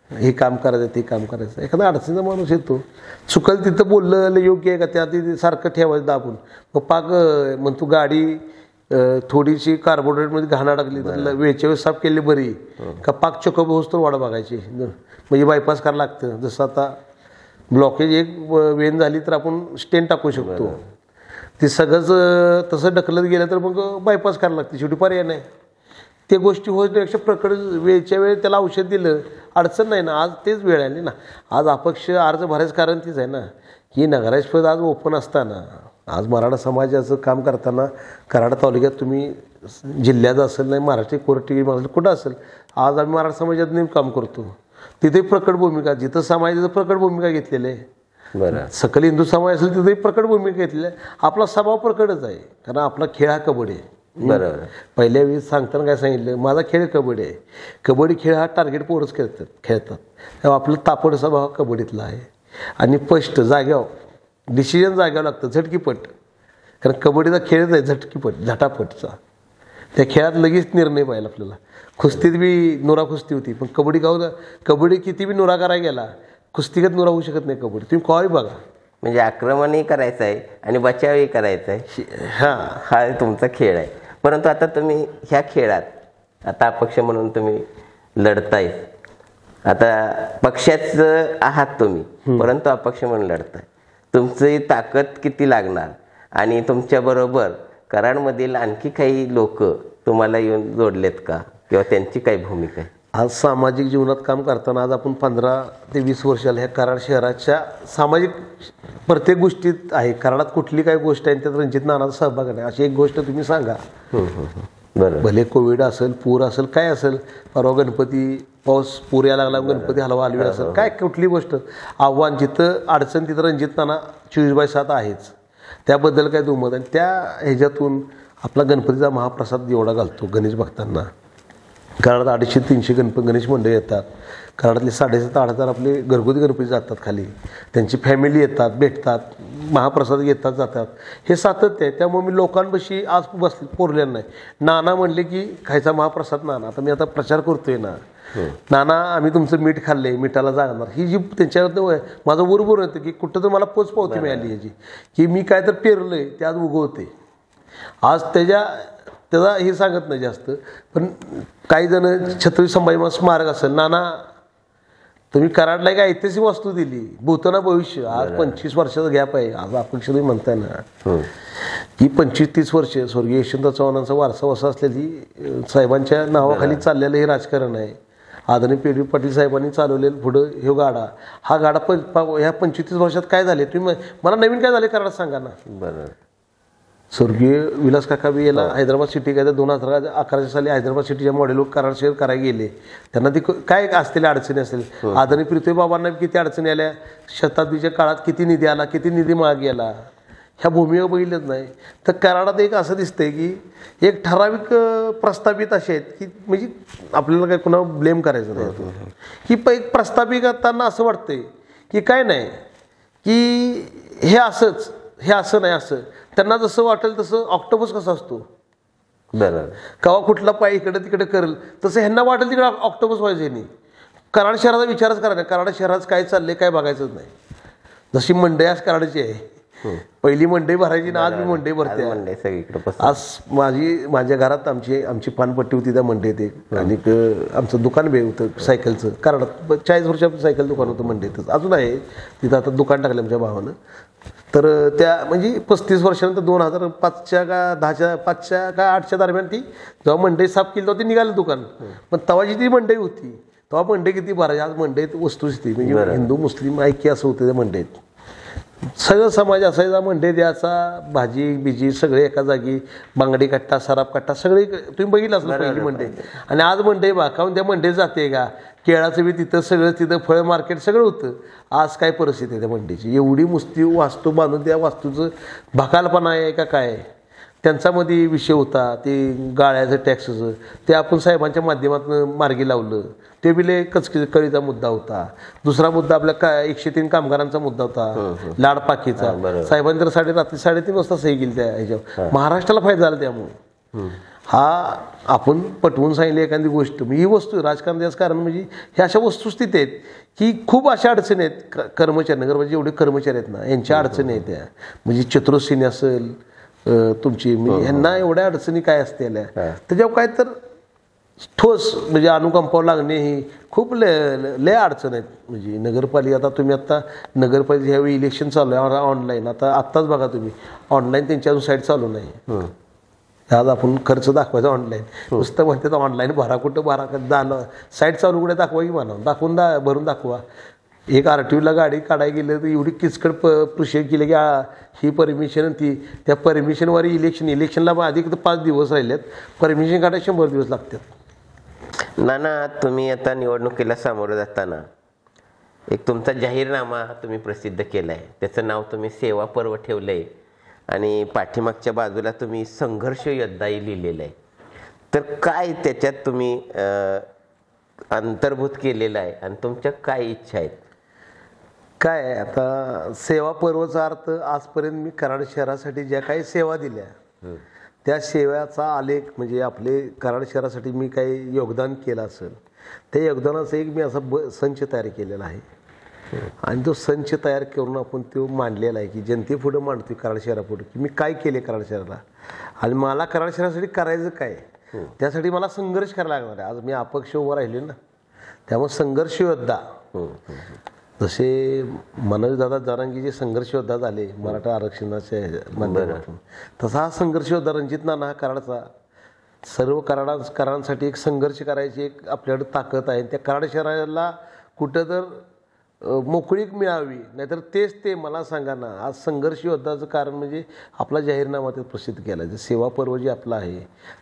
हे काम करायचं ते काम करायचं. एखादा अडचणीचा माणूस येतो, चुकल तिथं बोललं योग्य आहे का, त्या सारखं ठेवायचं दाबून. मग पाक म्हणतो गाडी थोडीशी कार्बोरेटमध्ये घाण अडकली तर वेळच्या वेळेस साफ केली बरी का, पाक चोकअप होस तर वाढ बघायची, म्हणजे बायपास करायला लागतं. जसं आता ब्लॉकेज एक वेन झाली तर आपण स्टेन टाकू शकतो, ते सगळंच तसं ढकलत गेलं तर मग बायपास करायला लागते, शेवटी पर्याय नाही. ते गोष्टी होण्यापेक्षा प्रकट वेळच्या वेळ त्याला औषध दिलं, अडचण नाही ना. आज तेच वेळ आली ना. आज अपक्ष अर्ज भरायचं कारण तीच आहे ना की नगराध्यक्षपद आज ओपन असताना, आज मराठा समाजाचं काम करताना कराड तालुक्यात तुम्ही जिल्ह्यात असेल, नाही महाराष्ट्र कोर्टी कुठं असेल, आज आम्ही मराठा समाजात नेहमी काम करतो. तिथे प्रकट भूमिका, जिथं समाजाचं प्रकट भूमिका घेतलेली आहे. बरं, सकल हिंदू समाज असेल तिथे प्रकट भूमिका घेतलेली आहे. आपला स्वभाव प्रकटच आहे, कारण आपला खेळ हा कबड्डी आहे. बरोबर, पहिल्या वेळी सांगताना काय सांगितलं, माझा खेळ कबड्डी आहे. कबड्डी खेळ हा टार्गेट पोरच खेळतात. तेव्हा आपलं तापड स्वभाव हा कबड्डीतला आहे. आणि स्पष्ट जाग्यावर डिसिजन जाग्यावर लागतं, झटकीपट. कारण कबड्डीचा खेळच आहे झटकीपट, झटापटचा. त्या खेळात लगेच निर्णय पाहिजे आपल्याला. कुस्तीत बी नुरा कुस्ती होती, पण कबड्डी किती बी नुरा करायला गेला, कुस्तीगत नुरा होऊ शकत नाही कबड्डी. तुम्ही कॉय बघा, म्हणजे आक्रमणही करायचं आहे आणि बचावही करायचं आहे. हा तुमचा खेळ आहे. परंतु आता तुम्ही ह्या खेळात आता अपक्ष म्हणून तुम्ही लढताय. आता पक्षाचं आहात तुम्ही, परंतु अपक्ष म्हणून लढताय. तुमची ताकद किती लागणार आणि तुमच्याबरोबर कराडमधील आणखी काही लोक तुम्हाला येऊन जोडलेत का, किंवा त्यांची काय भूमिका आहे? आज सामाजिक जीवनात काम करताना आज आपण 15 ते 20 वर्षाला ह्या कराड शहराच्या सामाजिक प्रत्येक गोष्टीत आहे. कराडात कुठली काही गोष्ट आहे त्यात रणजित नानाचा सहभाग नाही अशी एक गोष्ट तुम्ही सांगा. बरं. भले कोविड असेल, पूर असेल, काय असेल, परवा गणपती पाऊस पूर यायला लागला, गणपती हलवा हलवी असेल, काय कुठली गोष्ट आव्हान जिथं अडचण तिथं रणजित नाना 24/7 आहेच. त्याबद्दल काय दुमत. आणि त्या ह्याच्यातून आपला गणपतीचा महाप्रसाद एवढा घालतो गणेश भक्तांना. कराडात 250-300 गणेश मंडळ येतात. कराडातले 7,500-8,000 आपले घरगुती गणपती जातात खाली. त्यांची फॅमिली येतात, भेटतात, महाप्रसाद येतात जातात. हे सातत्य आहे. त्यामुळे मी लोकांपाशी आज पोरलेलं नाही. नाना म्हणले की खायचा महाप्रसाद नाना. आता मी आता प्रचार करतोय ना, नाना आम्ही तुमचं मीठ खाल्लंय, मिठाला जाणार. ही जी त्यांच्यावर माझं बरोबर होतं की कुठं तर मला पोच पावती मिळाली याची की मी काय तर पेरलंय ते आज उगवते. आज त्याचा हे सांगत नाही जास्त. पण काही जण छत्रपती संभाजी महाराज स्मारक असेल, नाना तुम्ही कराडला एक ऐतिहासिक वस्तू दिली, भूतना भविष्य. आज 25 वर्षाचा गॅप आहे. आज अपक्ष तुम्ही म्हणताय ना की 25-30 वर्ष स्वर्गीय यशवंतराव चव्हाणांचा वारसा वसा असलेली साहेबांच्या नावाखाली चाललेलं हे राजकारण आहे. आदरणीय पेढी पाटील साहेबांनी चालवलेलं पुढं हे गाडा, हा गाडा ह्या 25-30 वर्षात काय झाले तुम्ही मला नवीन काय झाले कराडात सांगा ना. बरं. स्वर्गीय विलास काका बी याला हैदराबाद सिटी काय 2011 साली हैदराबाद सिटीच्या मॉडेलवर कराड शहर करायला गेले. त्यांना ती काय असलेल्या अडचणी असेल. आदरणीय पृथ्वी बाबांना किती अडचणी आल्या, शताब्दीच्या काळात किती निधी आला, किती निधी माग गेला, ह्या भूमिका बघितलंच नाही. तर कराडात एक असं दिसतंय की एक ठराविक प्रस्थापित असे आहेत की म्हणजे आपल्याला काय कुणावर ब्लेम करायचं नाही. ही एक प्रस्थापितांना असं वाटतंय की काय नाही की हे असंच, हे असं नाही असं. त्यांना जसं वाटेल तसं ऑक्टोपस कसा असतो, बरं, कवा कुठला पाय इकडे तिकडे करेल तसं ह्यांना वाटेल तिकडे ऑक्टोपस व्हायचे नाही. कराड शहराचा विचारच करा नाही. कराड शहरात काय चाललंय काय बघायचंच नाही. जशी मंडई आज कराडाची आहे, पहिली मंडई भरायची ना आज मी मंडई भरते. सगळीकडे आज माझ्या घरात आमची पानपट्टी होती त्या मंडईत एक. आणि आमचं दुकान बी होतं सायकलचं. कराडात 40 वर्षाचं सायकल दुकान होतं मंडईतच, अजून आहे तिथं. आता दुकान टाकलं आमच्या भावानं. तर त्या म्हणजे 35 वर्षानंतर 2005च्या का 10च्या 5च्या का 8च्या दरम्यान ती जेव्हा मंडई साफ केली तेव्हा ती निघालं दुकान. पण तवाची ती मंडई होती तेव्हा मंडई किती भरायची. आज मंडईत वस्तुस्थिती म्हणजे हिंदू मुस्लिम ऐक्य असं होतं त्या मंडईत. सगळं समाज असायचा. मंडई द्यायचा, भाजी बिजी सगळे एका जागी, बांगडी कट्टा, सराफ कट्टा सगळे तुम्ही बघितलं असलं पहिली मंडई. आणि आज मंडई बा काहून त्या मंडईत जाते का, केळाचं बी तिथं सगळं, तिथं फळ मार्केट सगळं होतं. आज काय परिस्थिती आहे त्या मंडईची. एवढी मुस्ती वास्तू बांधून त्या वास्तूचं भकालपणा आहे का काय. त्यांच्यामध्ये विषय होता ते गाळ्याचं टॅक्सचं, ते आपण साहेबांच्या माध्यमातून मार्गी लावलं. ते बिले कळीचा मुद्दा होता. दुसरा मुद्दा आपल्या 103 कामगारांचा मुद्दा होता, लाडपाकीचा. साहेबांनी तर रात्री 3:30 वाजता सही केली त्या ह्याच्यावर. महाराष्ट्राला फायदा झाला त्यामुळे. हा आपण पटवून सांगितली एखादी गोष्ट. ही वस्तू राजकारण याच कारण म्हणजे ह्या अशा वस्तुस्थिती आहेत की खूप अशा अडचणी आहेत. कर्मचारी नगरपालिका जेवढे कर्मचारी आहेत ना यांच्या अडचणी आहेत त्या. म्हणजे चतुर्सिनी असेल तुमची, ह्यांना एवढ्या अडचणी काय असते त्याच्यावर काय तर ठोस म्हणजे अनुकंपावर लागणे ही खूप लय अडचण आहेत. म्हणजे नगरपालिका आता तुम्ही आता नगरपालिका ह्यावेळी इलेक्शन चालू आहे ऑनलाईन. आत्ताच बघा तुम्ही ऑनलाईन त्यांच्या अजून साईट चालू नाही. आज आपण खर्च दाखवायचा ऑनलाईन. नुसतं म्हणते तर ऑनलाईन भरा, कुठं भरा झालं साईट चालू कुठे दाखवा की म्हणा, दाखवून भरून दाखवा. एक RTOला गाडी काढायला गेलं तर एवढी किचकट प्रोसेस केली की ही परमिशन ती त्या परमिशनवर इलेक्शनला अधिक तर 5 दिवस राहिलेत. परमिशन काढायला 100 दिवस लागतात. नाना तुम्ही आता निवडणुकीला सामोरं जाताना एक तुमचा जाहीरनामा तुम्ही प्रसिद्ध केला आहे. त्याचं नाव तुम्ही सेवा पर्व ठेवलं आहे आणि पाठीमागच्या बाजूला तुम्ही संघर्ष योद्धाही लिहिलेलं आहे. तर काय त्याच्यात तुम्ही अंतर्भूत केलेलं आहे आणि तुमच्या काय इच्छा आहेत? काय आता सेवा पर्वचा अर्थ आजपर्यंत मी कराड शहरासाठी ज्या काही सेवा दिल्या त्या सेवाचा आलेख म्हणजे आपले कराड शहरासाठी मी काही योगदान केलं असेल त्या योगदानाचा एक मी असा संच तयार केलेला आहे. आणि तो संच तयार करून आपण तो मांडलेला आहे की जनतेपुढं मांडतोय कराड शहरापुढं की मी काय केले कराड शहराला आणि मला कराड शहरासाठी करायचं काय, त्यासाठी मला संघर्ष करायला लागणार आहे. आज मी अपक्ष उभं राहिले ना, त्यामुळे संघर्ष योद्धा जसे मनोजदादा जरांगीचे संघर्ष योद्धा झाले मराठा आरक्षणाच्या माध्यमातून, तसा हा संघर्ष योद्धा रणजित नाना हा कराडचा सर्व कराडांसाठी एक संघर्ष करायची एक आपल्याकडे ताकद आहे. त्या कराड शहराला कुठं तर मोकळीक मिळावी, नाहीतर तेच ते मला सांगा ना. आज संघर्ष योद्धाचं कारण म्हणजे आपला जाहीरनामा त्यात प्रसिद्ध केला आहे. सेवा पर्व जे आपलं आहे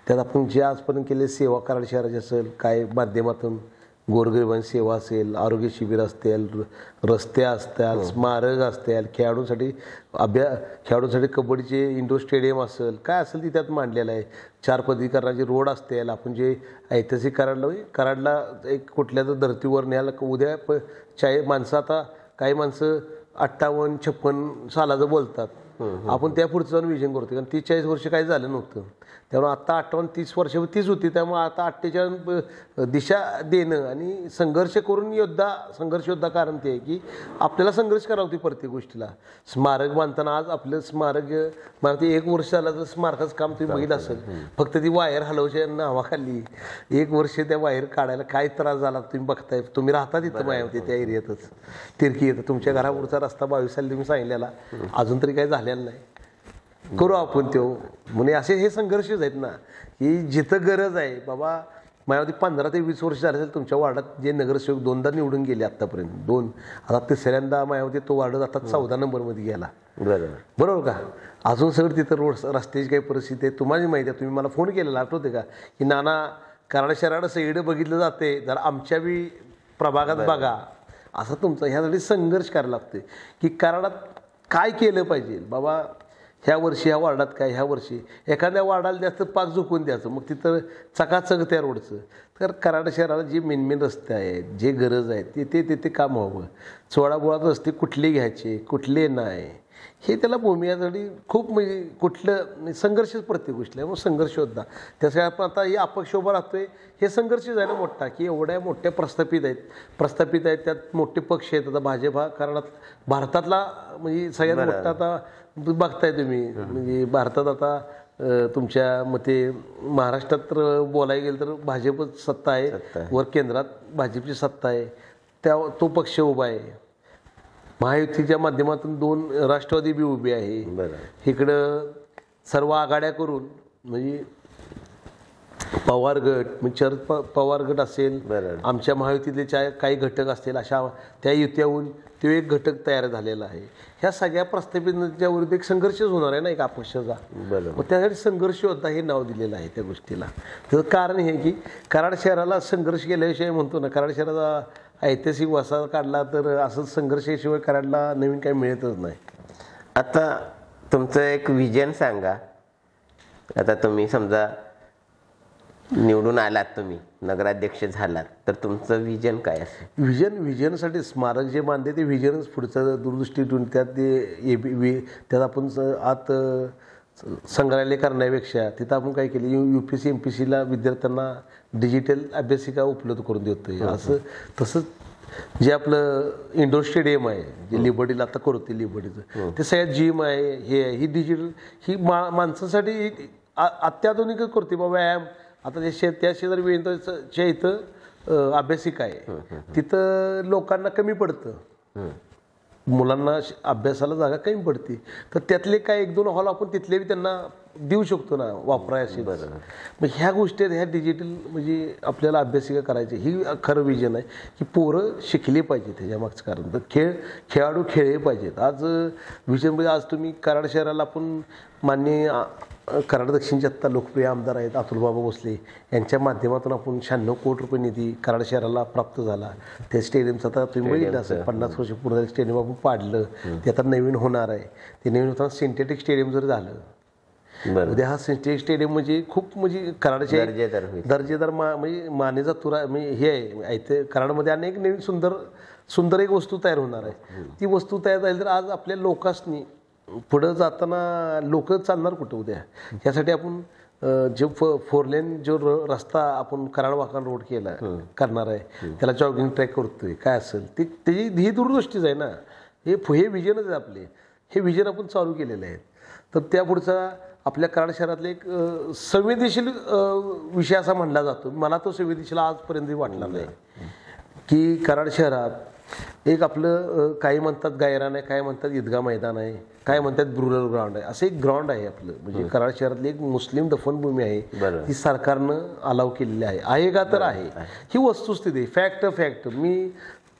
त्यात आपण जे आजपर्यंत केले सेवा कराड शहराची असेल, काय माध्यमातून गोरगरिबांची सेवा असेल, आरोग्य शिबिर असतील, रस्ते असतील, स्मारक असतील, खेळाडूंसाठी कबड्डीचे इंडोर स्टेडियम असेल, काय असेल ती त्यात मांडलेलं आहे. 4 पदरीकरणाचे रोड असतील, आपण जे ऐतिहासिक कराडला एक कुठल्या तर धर्तीवर न्यायला उद्या माणसं आता काही माणसं 58-56 सालाचं बोलतात, आपण त्या पुढचं जाऊन विजन करतो. कारण 30-40 वर्ष काही झालं नव्हतं, त्यामुळे आता 58-30 वर्ष तीच होती. त्यामुळे आता 48 दिशा देणं आणि संघर्ष करून संघर्ष योद्धा कारण ते आहे की आपल्याला संघर्ष करावा होती प्रत्येक गोष्टीला. स्मारक बांधताना आज आपलं स्मारक मला ते 1 वर्ष झालं तर स्मारकाचं काम तुम्ही बघितलं असेल, फक्त ती वायर हलवच्या नावाखाली 1 वर्ष त्या वायर काढायला काय त्रास झाला तुम्ही बघताय. तुम्ही राहता तिथं मायावती त्या एरियातच तिरकी येतं, तुमच्या घरापुढचा रस्ता 22 साली तुम्ही सांगितलेला, अजून तरी काही झालेला नाही. करू आपण तो म्हणजे असे हे संघर्षच आहेत ना की जिथं गरज आहे बाबा. मायावती 15 ते 20 वर्ष झाले असेल तुमच्या वार्डात जे नगरसेवक 2दा निवडून गेले आतापर्यंत, 2 आता तिसऱ्यांदा मायावती तो वार्ड आता 14 नंबरमध्ये गेला. बरोबर का. अजून सगळं तिथं रोड रस्त्याची काही परिस्थिती आहे तुम्हाला माहिती आहे. तुम्ही मला फोन केलेला आठवते का की नाना कराड शहराला सगळीकडे बघितलं जाते, जर आमच्या बी प्रभागात बघा. असं तुमचा ह्यासाठी संघर्ष करायला लागते की कराडात काय केलं पाहिजे बाबा. ह्या वर्षी ह्या वार्डात काय, ह्या वर्षी एखाद्या वार्डाला जास्त पाक झुकून द्यायचं, मग तिथं चकाचक त्या रोडचं. तर कराड शहराला जे मेन रस्ते आहेत, जे गरज आहे ते काम व्हावं. चोळाबोळात रस्ते कुठले घ्यायचे कुठले नाही हे त्याला भूमिकासाठी खूप म्हणजे कुठलं संघर्षच प्रत्येक गोष्टीला. मग संघर्ष होता त्यासाठी आपण आता हे अपक्ष उभा राहतोय. हे संघर्ष झाला मोठा की एवढ्या मोठ्या प्रस्थापित आहेत त्यात मोठे पक्ष आहेत. आता भाजप हा कराडात भारतातला म्हणजे सगळ्यात मोठा आता बघताय तुम्ही म्हणजे भारतात आता तुमच्या मते महाराष्ट्रात तर बोलायला गेलं तर भाजपच सत्ता आहे, वर केंद्रात भाजपची सत्ता आहे. तो पक्ष उभा आहे. महायुतीच्या माध्यमातून 2 राष्ट्रवादी बी उभी आहे. इकडं सर्व आघाड्या करून म्हणजे पवार गट म्हणजे शरद पवार गट असेल, आमच्या महायुतीतले काही घटक असतील, अशा त्या युत्याहून तो एक घटक तयार झालेला आहे. ह्या सगळ्या प्रस्थापितांच्या विरुद्ध एक संघर्षच होणार आहे ना एक अपक्षाचा. मग त्यासाठी संघर्ष योद्धा हे नाव दिलेलं आहे त्या गोष्टीला. त्याचं कारण हे की कराड शहराला संघर्ष केल्याविषयी म्हणतो ना, कराड शहराचा ऐतिहासिक वारसा काढला तर असंच संघर्षाशिवाय कराडला नवीन काही मिळतच नाही. आता तुमचं एक विजन सांगा. आता तुम्ही समजा निवडून आलात, तुम्ही नगराध्यक्ष झालात, तर तुमचं विजन काय असेल? विजनसाठी स्मारक जे मानते ते विजनच पुढचं दूरदृष्टी ठेवून त्यात ते त्यात आपण आत संग्रहालय करण्यापेक्षा तिथं आपण काय केलं UPSC MPSCला विद्यार्थ्यांना डिजिटल अभ्यासिका उपलब्ध करून देतोय. असं तसंच जे आपलं इंडोर स्टेडियम आहे जे लिबर्टीला आता करते लिबर्टीचं, ते सगळ्यात जिम आहे ही डिजिटल ही माणसासाठी अत्याधुनिकच करते बाबा. व्यायाम आता त्या शेजारी वेळच्या इथं अभ्यासिका आहे, तिथं लोकांना कमी पडतं, मुलांना अभ्यासाला जागा कमी पडते. तर त्यातले काय 1-2 हॉल आपण तिथले बी त्यांना देऊ शकतो ना वापराय असे. मग ह्या गोष्टी ह्या डिजिटल म्हणजे आपल्याला अभ्यासिका करायची ही खरं विजन आहे की पोरं शिकले पाहिजे. त्याच्या मागचं कारण तर खेळाडू खेळले पाहिजेत. आज विजन म्हणजे आज तुम्ही कराड शहराला आपण माननीय कराड दक्षिणचे आत्ता लोकप्रिय आमदार आहेत अतुलबाबा भोसले यांच्या माध्यमातून आपण 96 कोटी रुपये निधी कराड शहराला प्राप्त झाला. त्या स्टेडियमचं आता तुम्ही बघितलं असेल 50 वर्ष पूर्ण स्टेडियम आपण पाडलं, ते आता नवीन होणार आहे. ते नवीन होताना सिंथेटिक स्टेडियम जर झालं उद्या हा सिंथेटिक स्टेडियम म्हणजे खूप म्हणजे कराडच्या दर्जेदार म्हणजे मानेचा तुरा म्हणजे हे आहे. इथे कराडमध्ये अनेक नवीन सुंदर एक वस्तू तयार होणार आहे. ती वस्तू तयार झाली तर आज आपल्या लोकांनी पुढं जाताना लोक चालणार कुठं उद्या. यासाठी आपण जो फोर लेन जो रस्ता आपण कराड वाकण रोड केला करणार आहे, त्याला जॉगिंग ट्रॅक करतोय, काय असेल ती त्याची ही दूरदृष्टीच आहे ना. हे विजनच आहे आपले, हे विजन आपण चालू केलेले आहेत. तर त्या पुढचा आपल्या कराड शहरातले एक संवेदनशील विषय असा म्हणला जातो. मला तो संवेदनशील आजपर्यंत वाटला नाही की कराड शहरात एक आपलं काही म्हणतात गायरान आहे, काय म्हणतात ईदगाह मैदान आहे, काय म्हणतात ब्रुरल ग्राउंड आहे, असं एक ग्राउंड आहे आपलं. म्हणजे कराड शहरातली एक मुस्लिम दफनभूमी आहे, ती सरकारनं अलाव केलेली आहे का तर आहे. ही वस्तुस्थिती फॅक्ट. मी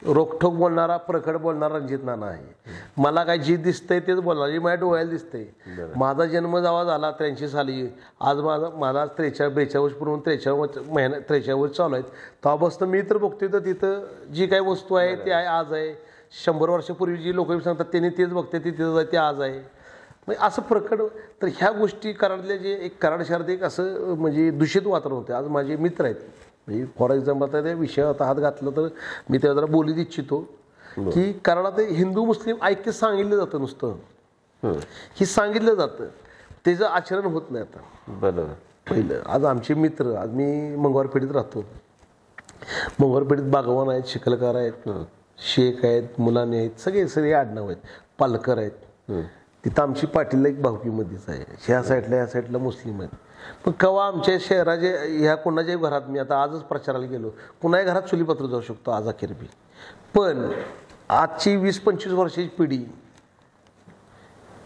रोखठोक बोलणारा प्रखड बोलणारा रणजित नाना आहे. मला काय जे दिसतंय तेच बोलणार, जे माझ्या डोळ्याला दिसतंय. माझा जन्म जेव्हा झाला 83 साली, आज माझा 43-42 वर्ष पूर्ण 43 वर्ष चालू आहेत, तेव्हापासून मी तर बघतोय तर तिथं जी काही वस्तू आहे ती आहे आज आहे. 100 वर्षापूर्वी जी लोक सांगतात त्यांनी तेच बघते ती तिथं ते आज आहे. म्हणजे असं प्रकट. तर ह्या गोष्टी कराडल्या जे एक कराड शहरात एक असं म्हणजे दूषित वातावरण होते. आज माझे मित्र आहेत, म्हणजे फॉर एक्झाम्पल आता त्या विषयात हात घातलं तर मी त्या जरा बोलू इच्छितो की कराडात हिंदू मुस्लिम ऐक्य सांगितलं जातं, नुसतं ही सांगितलं जातं, त्याचं आचरण होत नाही आता. बरोबर. पहिलं आज आमचे मित्र, आज मी मंगळवारपेठीत राहतो, मंगळवारपेठीत बागवान आहेत, शिकलकार आहेत, शेख आहेत, मुलाने आहेत, सगळे आडनाव आहेत, पालकर आहेत. तिथं आमची पाटील एक भावकीमध्येच आहे, ह्या साईडला मुस्लिम आहेत. पण केव्हा आमच्या शहराचे ह्या कोणाच्याही घरात, मी आता आजच प्रचाराला गेलो, कुणाही घरात चुलीपत्र जाऊ शकतो आज अखेर बी. पण आजची 20-25 वर्षाची पिढी,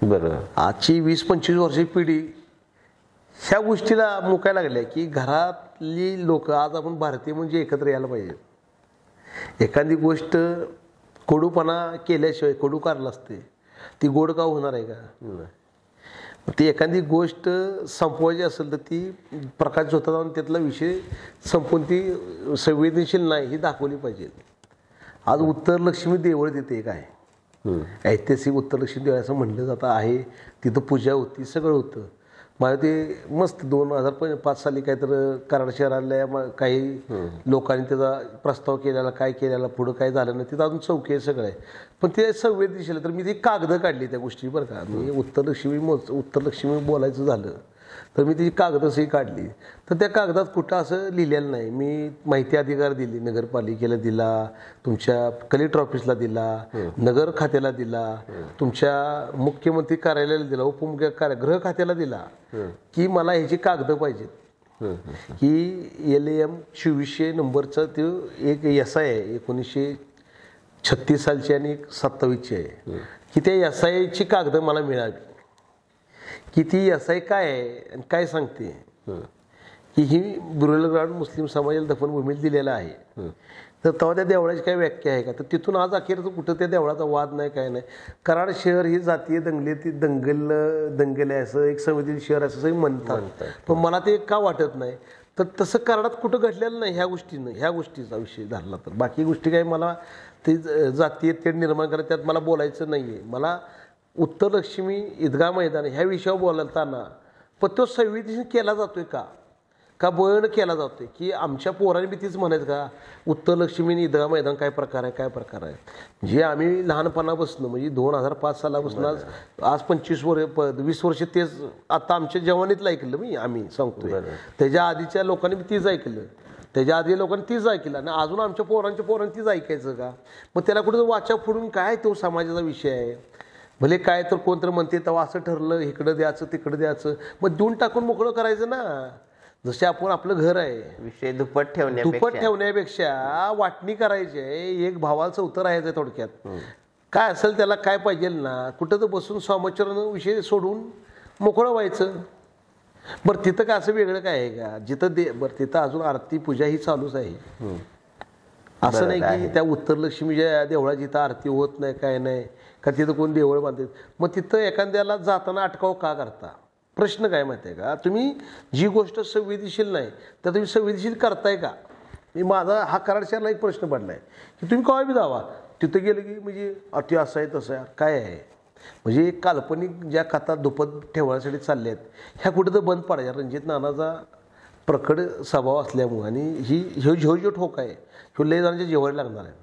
बरोबर, आजची 20-25 वर्षाची पिढी ह्या गोष्टीला मुकायला लागल्या की घरातली लोक आज आपण भारतीय म्हणजे एकत्र यायला पाहिजे. एखादी गोष्ट कडूपणा केल्याशिवाय कडू कारलं असते, ती गोड का होणार आहे का? ती एखादी गोष्ट संपवायची असेल तर ती प्रकाश झोतात जाऊन त्यातला विषय संपवून ती संवेदनशील नाही ही दाखवली पाहिजे. आज उत्तर लक्ष्मी देवळ तिथे एक आहे, ऐतिहासिक उत्तर लक्ष्मी देवळ असं म्हणलं जातं आहे. तिथं पूजा होती, सगळं होतं. मला ते मस्त 2005 साली काहीतरी कराड शहरातल्या काही लोकांनी त्याचा प्रस्ताव केलेला, काय केलेला, पुढं काय झालं नाही, तिथं अजून चौकी आहे, सगळं आहे. पण ते संवेदनशील. तर मी ती कागदं काढली त्या गोष्टी, बरं का. मी उत्तर लक्ष्मी बोलायचं झालं तर मी ती कागदंही काढली. तर त्या कागदात कुठं असं लिहिलेलं नाही. मी माहिती अधिकार दिली, नगरपालिकेला दिला, तुमच्या कलेक्टर ऑफिसला दिला, नगर खात्याला दिला, तुमच्या मुख्यमंत्री कार्यालयाला दिला, उपमुख्य गृह खात्याला दिला की मला ह्याची कागदं पाहिजेत. ही LAM 2400 नंबरचं ते एक SI आहे, 1936 सालची आणि एक 27ची आहे, की त्या SIची कागदं मला मिळावी. की ती SI काय आहे आणि काय सांगते की ही ब्रुरल ग्राउंड मुस्लिम समाजाला दफनभूमीला दिलेला आहे. तर तेव्हा त्या देवळाची काय व्याख्या आहे का? तर तिथून आज अखेर कुठं त्या देवळाचा वाद नाही, काय नाही. कराड शहर ही जातीय दंगल आहे असं एक संवेदनशील शहर असं म्हणतात. पण मला ते का वाटत नाही. तर तसं कराडात कुठं घडलेलं नाही ह्या गोष्टीचा विषय धरला तर. बाकी गोष्टी काही मला ते जातीय तेढ निर्माण करत त्यात मला बोलायचं नाही आहे. मला उत्तर लक्ष्मी ईदगाह मैदान ह्या विषयावर बोलताना पण तो संवेदनशील केला जातोय का बळण केला जातोय की आमच्या पोरांनी बी तीच म्हणायचं का उत्तर लक्ष्मी आणि ईदगाह मैदान काय प्रकार आहे. जे आम्ही लहानपणापासून म्हणजे 2005 सालापासून आज 20 वर्ष तेच आता आमच्या जवानीतलं ऐकलं आम्ही सांगतोय. त्याच्या आधीच्या लोकांनी बी तीच ऐकलं, त्याच्या आधी लोकांनी तीच ऐकलं आणि अजून आमच्या पोरांनी तीच ऐकायचं का? मग त्याला कुठं वाचा फोडून काय तो समाजाचा विषय आहे. भले काय तर कोणतं म्हणते तेव्हा असं ठरलं इकडं द्यायचं तिकडं द्यायचं, मग देऊन टाकून मोकळं करायचं ना. जसे आपण आपलं घर आहे, विषय दुप्पट ठेवण्यापेक्षा वाटणी करायची आहे. एक भावाचं उत्तर आहे थोडक्यात. काय असेल त्याला काय पाहिजे ना, कुठं तर बसून स्वामचरण विषय सोडून मोकळं व्हायचं. बरं तिथं काय असं वेगळं काय आहे का? जिथं बरं तिथं अजून आरती पूजा ही चालूच आहे. असं नाही की त्या उत्तर लक्ष्मीच्या देवळात जिथं आरती होत नाही काय नाही का तिथं कोण देवळ बांधते. मग तिथं एखाद्याला जाताना अटकाव का करता? प्रश्न काय माहिती आहे का? तुम्ही जी गोष्ट संवेदनशील नाही तर तुम्ही संवेदनशील करताय का? माझा हा कराड शहराला एक प्रश्न पडला आहे की तुम्ही केव्हा बी जावा तिथं गेलं की म्हणजे अति असं आहे तसं आहे काय आहे. म्हणजे काल्पनिक ज्या कथा दुपत ठेवण्यासाठी चालल्या आहेत ह्या कुठं तर बंद पडायच्या. रणजित नानाचा प्रखड स्वभाव असल्यामुळे आणि ह्यो ठोक आहे ह्यो लय जणांच्या जेवायला लागणार आहे.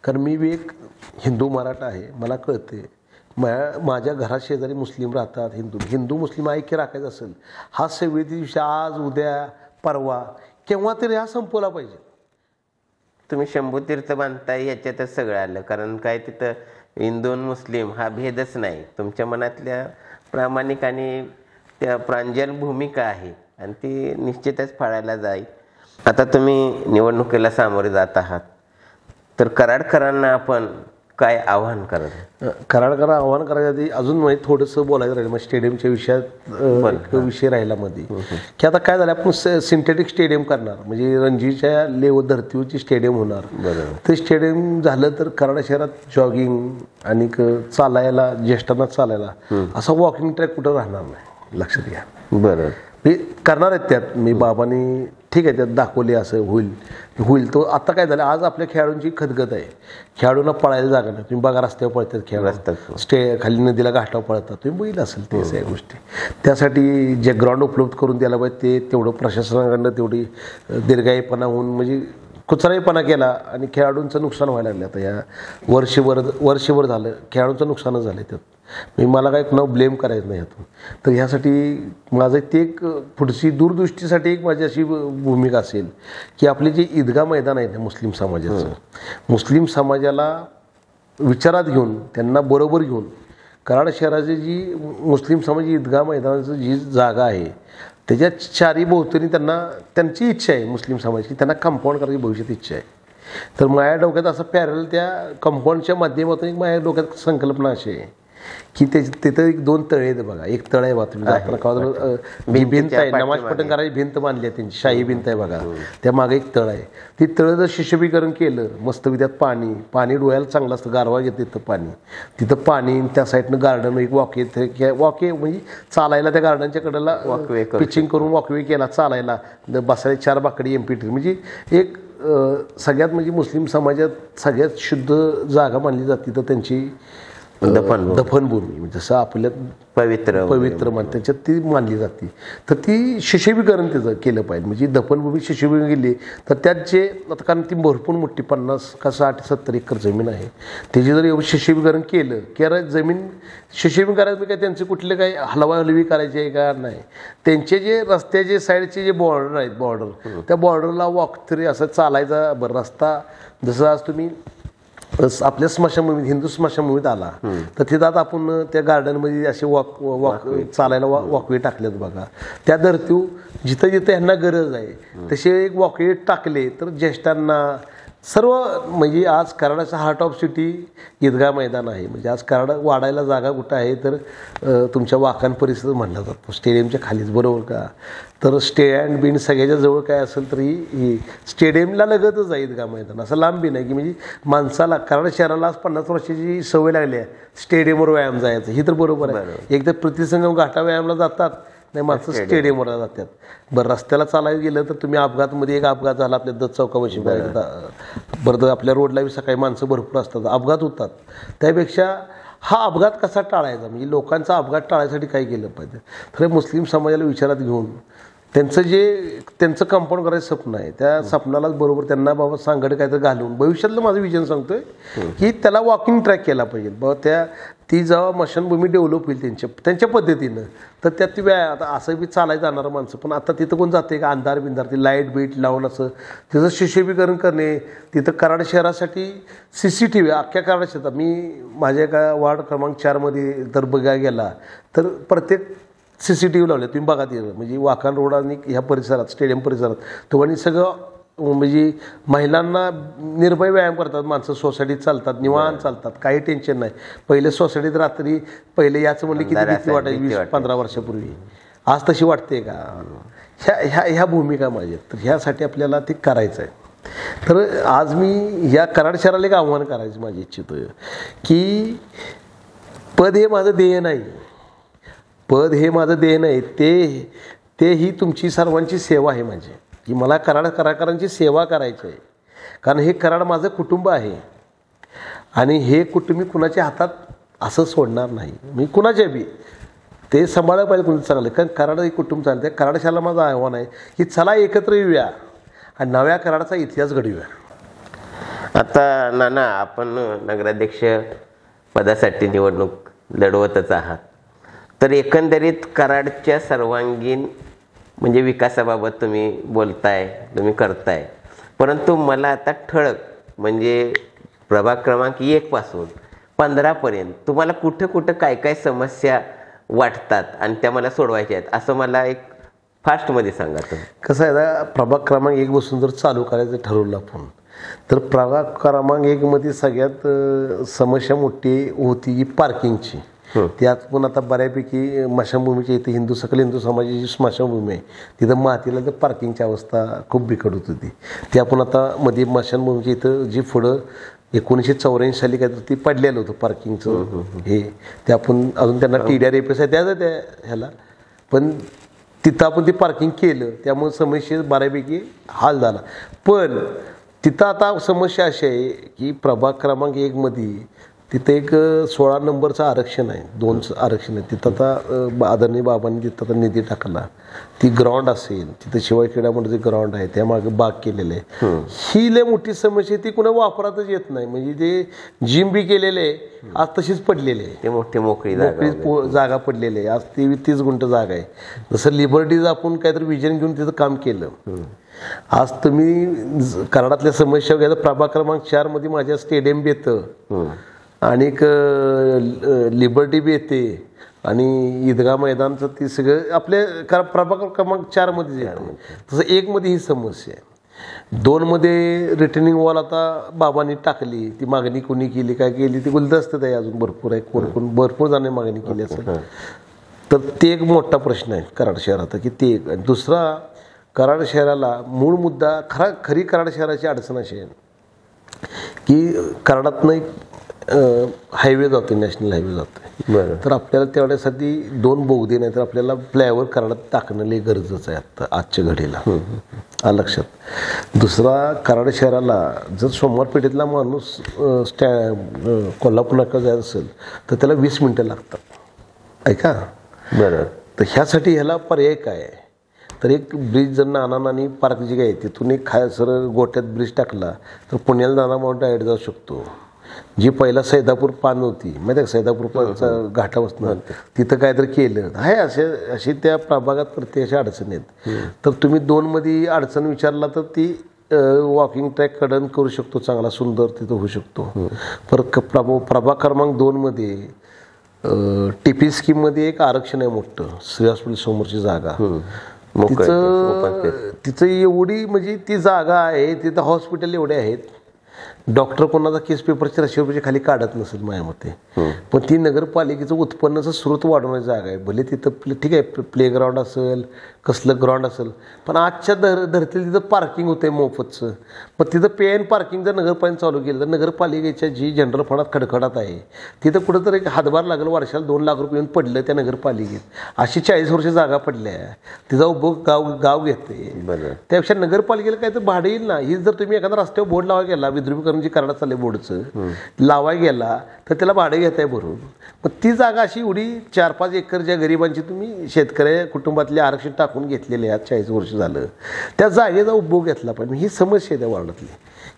कारण मी बी एक हिंदू मराठा आहे, मला कळते. माझ्या घरात शेजारी मुस्लिम राहतात, हिंदू मुस्लिम ऐक्य राखायचं असेल, हा संवेदी दिवशी आज उद्या परवा केव्हा तरी हा संपवला पाहिजे. तुम्ही शंभूतीर्थ बांधताय याच्यातच सगळं आलं. कारण काय तिथं हिंदू आणि मुस्लिम हा भेदच नाही. तुमच्या मनातल्या प्रामाणिक आणि त्या प्रांजल भूमिका आहे आणि ती निश्चितच फाळायला जाईल. आता तुम्ही निवडणुकीला सामोरे जात आहात, तर कराडकरांना आपण काय आव्हान करत? कराडकर आव्हान करायच्या आधी अजून माहिती थोडंसं बोलायचं राहिलं. मग स्टेडियमच्या विषयात विषय राहिला मध्ये, की आता काय झालं, आपण सिंथेटिक स्टेडियम करणार, म्हणजे रणजीच्या लेवल धर्तीवरची स्टेडियम होणार. ते स्टेडियम झालं तर कराड शहरात जॉगिंग आणि चालायला, ज्येष्ठांना चालायला असा वॉकिंग ट्रॅक कुठं राहणार नाही, लक्षात घ्या. बरं, मी करणार आहेत त्यात, मी बाबांनी ठीक आहे त्यात दाखवले असं होईल. तो आता काय झालं, आज आपल्या खेळाडूंची खदगत आहे. खेळाडूंना पळायला जागा नाही. तुम्ही बघा रस्त्यावर पळतात खेळाडू, खाली नदीला घाटावर पळतात, तुम्ही बघितलं असेल ते सगळ्या गोष्टी. त्यासाठी जे ग्राउंड उपलब्ध करून द्यायला पाहिजे ते तेवढं प्रशासनाकडनं तेवढी दीर्घायीपणा होऊन म्हणजे कुचराईपणा केला आणि खेळाडूंचं नुकसान व्हायला लागलं. आता या वर्षभर झालं खेळाडूंचं नुकसानच झालं त्यात. मी मला काय कुणा ब्लेम करायचं नाही यातून. तर ह्यासाठी माझं ते एक पुढची दूरदृष्टीसाठी एक माझी अशी भूमिका असेल की आपले जे ईदगाह मैदान आहे ना मुस्लिम समाजाचं, मुस्लिम समाजाला विचारात घेऊन त्यांना बरोबर घेऊन कराड शहराची जी मुस्लिम समाज ईदगाह मैदानाचं जी जागा आहे त्याच्या चारी भोवतणी त्यांची इच्छा आहे मुस्लिम समाजाची, त्यांना कंपाऊंड करायची भविष्यात इच्छा आहे. तर माझ्या डोक्यात असं पॅरल त्या कंपाऊंडच्या माध्यमातून एक माझ्या डोक्यात संकल्पना अशी आहे की तिथं एक 2 तळे आहेत बघा. एक तळ आहे बा, तुम्ही भिंत आहे, नमाज पठण करायची भिंत बांधली आहे त्यांची, शाही भिंत आहे बघा, त्या मागे एक तळ आहे. ती तळं जर शिशबीकरण केलं मस्त, त्यात पाणी डोळ्याला चांगलं असतं, गारवा घेतं तिथं पाणी, त्या साईडनं गार्डन, एक वॉके म्हणजे चालायला त्या गार्डनच्या कडेला पिचिंग करून वॉकवे केला, चालायला बसायला 4 बाकडी MP3, म्हणजे एक सगळ्यात म्हणजे मुस्लिम समाजात सगळ्यात शुद्ध जागा मानली जाते तर त्यांची दफनभूमी, जसं आपल्यात पवित्र मान त्याच्यात ती मानली जाते. तर ती शिशबीकरण त्याचं केलं पाहिजे. म्हणजे दफनभूमी शिशबीकरण केली तर त्यात जे आता, कारण ती भरपूर मोठी 50 का 60-70 एकर जमीन आहे, त्याची जर एवढं शिशबीकरण केलं की जमीन शिशबीकरण करायचं काय, त्यांचे कुठले काही हलवाहलवी करायची आहे का नाही, त्यांचे जे रस्त्याचे साईडचे जे बॉर्डर आहेत, त्या बॉर्डरला वॉक तरी असं चालायचा रस्ता. जसं आज तुम्ही आपल्या स्मशानभूमीत, हिंदू स्मशानभूमीत आला तर तिथं आता आपण त्या गार्डनमध्ये असे चालायला वॉकवे टाकलेत बघा. त्या धर्तीवर जिथं ह्यांना गरज आहे तसे एक वॉकवे टाकले तर ज्येष्ठांना सर्व, म्हणजे आज कराडाचा हार्ट ऑफ सिटी ईदगाह मैदान आहे. म्हणजे आज कराड वाढायला जागा कुठं आहे तर तुमच्या वाकान परिसर म्हणला जातो, स्टेडियमच्या खालीच, बरोबर का. तर स्टँड बिंड सगळ्याच्या जवळ काय असेल तरी ही स्टेडियमला लगतच आहे ईदगाह मैदान, असं लांब बी नाही की म्हणजे माणसाला कराड शहराला आज 50 वर्षाची सवय लागली आहे स्टेडियमवर व्यायाम जायचं. ही तर बरोबर आहे. एकदा प्रतिसंगम घाटा व्यायामला जातात, नाही माणसं स्टेडियमवर जातात. बरं रस्त्याला चालायला गेलं तर तुम्ही अपघातमध्ये एक अपघात झाला आपल्या दत्त चौकापाशी, बरं आपल्या रोडला सकाळी माणसं भरपूर असतात, अपघात होतात. त्यापेक्षा हा अपघात कसा टाळायचा, म्हणजे लोकांचा अपघात टाळायसाठी काय केलं पाहिजे. तर मुस्लिम समाजाला विचारात घेऊन त्यांचं कंपाऊंड करायचं स्वप्न आहे, त्या स्वप्नालाच बरोबर त्यांना बाबा सांगड काहीतरी घालून भविष्यातलं माझं विजन सांगतोय की त्याला वॉकिंग ट्रॅक केला पाहिजे बाबा. ती जेव्हा मशानभूमी डेव्हलप होईल त्यांच्या पद्धतीनं तर त्यात ती आता असं बी चालायला जाणारं माणसं, पण आता तिथं कोण जाते का, अंधार बिंधार ती लाईट बीट लावून असं त्याचं शिशबीकरण करणे. तिथं कराड शहरासाठी CCTV अख्ख्या कराड शहरात, मी माझ्या एका वार्ड क्रमांक 4मध्ये तर बघायला गेला तर प्रत्येक CCTV लावले, तुम्ही बघा ते, म्हणजे वाकान रोड आणि ह्या परिसरात स्टेडियम परिसरात तुम्हाला सगळं, म्हणजे महिलांना निर्भय व्यायाम करतात माणसं, सोसायटीत चालतात, निवांत चालतात, काही टेन्शन नाही. पहिले सोसायटीत रात्री पहिले याचं म्हणजे किती भीती वाटायची 20-15 वर्षापूर्वी, आज तशी वाटते का. ह्या भूमिका माझ्या, तर ह्यासाठी आपल्याला ते करायचं आहे. तर आज मी या कराड शहराला एक आव्हान करायचं माझी इच्छितो की पद हे माझं ध्येय नाही, पद हे माझं ध्येय नाही, ते ही तुमची सर्वांची सेवा आहे माझी, की मला कराडकरांची सेवा करायची आहे. कारण हे कराड माझं कुटुंब आहे आणि हे कुटुंब मी कुणाच्या हातात असं सोडणार नाही, मी कुणाच्या बी ते सांभाळायला पाहिजे कुणाचं चांगलं. कारण कराड हे कुटुंब चालतं आहे. कराड शहराला माझं आव्हान आहे की चला एकत्र येऊया आणि नव्या कराडाचा इतिहास घडवूया. आता नाना, आपण नगराध्यक्ष पदासाठी निवडणूक लढवतच आहात. तर एकंदरीत कराडच्या सर्वांगीण म्हणजे विकासाबाबत तुम्ही बोलताय, तुम्ही करताय. परंतु मला आता ठळक म्हणजे प्रभाग क्रमांक 1 पासून 15 पर्यंत तुम्हाला कुठं कुठं काय काय समस्या वाटतात आणि त्या मला सोडवायच्या आहेत असं मला एक फास्टमध्ये सांगा तुम्ही. कसं आहे ना, प्रभाग क्रमांक 1 बसून जर चालू करायचं ठरवलं आपण, तर प्रभाग क्रमांक 1 मध्ये सगळ्यात समस्या मोठी होती ही पार्किंगची. त्यात पण आता बऱ्यापैकी स्मशानभूमीच्या इथे सकल हिंदू समाजाची जी स्मशानभूमी आहे तिथं मातीला तर पार्किंगची अवस्था खूप बिकट होत होती. ते आपण आता मध्ये स्मशानभूमीच्या इथं जी पुढं 1984 साली काय तर ती पडलेलं होतं पार्किंगचं हे, ते आपण अजून त्यांना TDR APS आहे द्यायचं त्या ह्याला, पण तिथं आपण ते पार्किंग केलं त्यामुळे समस्या बऱ्यापैकी हाल झाला. पण तिथं आता समस्या अशी आहे की प्रभाग क्रमांक 1 मध्ये तिथं एक 16 नंबरचं आरक्षण आहे, 2 आरक्षण आहे. तिथं आता आदरणीय बाबांनी तिथं आता निधी टाकला. ती ग्राउंड असेल तिथं शिवाय क्रीडामध्ये जे ग्राउंड आहे त्यामागे बाग केलेले आहे. ही लय मोठी समस्या ती कुणा वापरातच येत नाही. म्हणजे ते जिम बी केलेले आहे आज तशीच पडलेले आहे, ते मोकळी जागा पडलेली आहे आज. 30 गुंठ जागा आहे. जसं लिबर्टीज आपण काहीतरी विजन घेऊन तिथं काम केलं. आज तुम्ही कराडातल्या समस्या घ्या तर प्रभाग क्रमांक 4 मध्ये माझ्या स्टेडियम बी येतं आणि लिबर्टी बी येते आणि ईदगाह मैदानचं ती सगळं आपल्या प्रभाग क्रमांक 4 मध्ये येतं. तसं 1 मध्ये ही समस्या आहे. 2 मध्ये रिटर्निंग वॉल आता बाबांनी टाकली, ती मागणी कोणी केली काय केली ती गुलदस्त्यात आहे अजून भरपूर आहे, कोण भरपूर जणांनी मागणी केली असेल. तर ते एक मोठा प्रश्न आहे कराड शहरात की ते एक. दुसरा, कराड शहराला मूळ मुद्दा खरी कराड शहराची अडचण अशी आहे की कराडातनं एक हायवे जातो, नॅशनल हायवे जातो. तर आपल्याला तेवढ्यासाठी 2 बोगदे नाही तर आपल्याला फ्लायओव्हर कराडात टाकणं लई गरजेचं आहे आता आजच्या घडीला लक्षात. दुसरा, कराड शहराला जर सोमवार पेठेतला माणूस कोल्हापूर नाका जायचं असेल तर त्याला 20 मिनटं लागतात ऐका. तर ह्यासाठी ह्याला पर्याय काय आहे, तर एक ब्रिज जर नानी पार्क जी काय तिथून एक सरळ गोट्यात ब्रिज टाकला तर पुण्याला जाणार म्हणून डायरेक्ट जाऊ शकतो. जी पहिला सैदापूर पान होती माहिती आहे, सैदापूर घाटापासून तिथं काय तर केलं आहे. अशी त्या प्रभागात प्रत्येकाच्या अडचणी आहेत. तर तुम्ही 2 मध्ये अडचण विचारला तर ती वॉकिंग ट्रॅक कडन करू शकतो चांगला सुंदर तिथं होऊ शकतो. परत प्रभाग क्रमांक 2 मध्ये TP स्कीम मध्ये एक आरक्षण आहे मोठं, श्री हॉस्पिटल समोरची जागा. तिचं एवढी म्हणजे ती जागा आहे, तिथं हॉस्पिटल एवढे आहेत, डॉक्टर कोणाचा केस पेपर 400 रुपये खाली काढत नसेल माझ्या मते. पण ती नगरपालिकेचं उत्पन्नाचा स्रोत वाढवण्याची जागा आहे. भले तिथं ठीक आहे प्लेग्राऊंड असेल कसलं ग्राउंड असेल, पण आजच्या धरतील तिथं पार्किंग होतंय मोफतचं. पण तिथं पे एन पार्किंग जर नगरपालिकेने चालू केलं तर नगरपालिकेच्या जी जनरल फंडात खडखडात आहे तिथं कुठंतरी एक हातभार लागेल, वर्षाला 2 लाख रुपये येऊन पडलं त्या नगरपालिकेत. अशी 40 वर्ष जागा पडल्या, तिचा उपभोग गाव घेते. त्यापेक्षा नगरपालिकेला काय तर भाडं येईल ना. ही जर तुम्ही एखादा रस्त्यावर बोर्ड लावायला गेला, विद्रुपीकरण जी करायला चाललंय बोर्डचं लावायला गेला तर त्याला भाडं घेताय भरून. पण ती जागा अशी एवढी 4-5 एकर ज्या गरिबांची तुम्ही शेतकऱ्या कुटुंबातले आरक्षण टाकून घेतलेले आहेत 40 वर्ष झालं, त्या जागेचा उपभोग घेतला पाहिजे. ही समस्या आहे त्या वार्डातली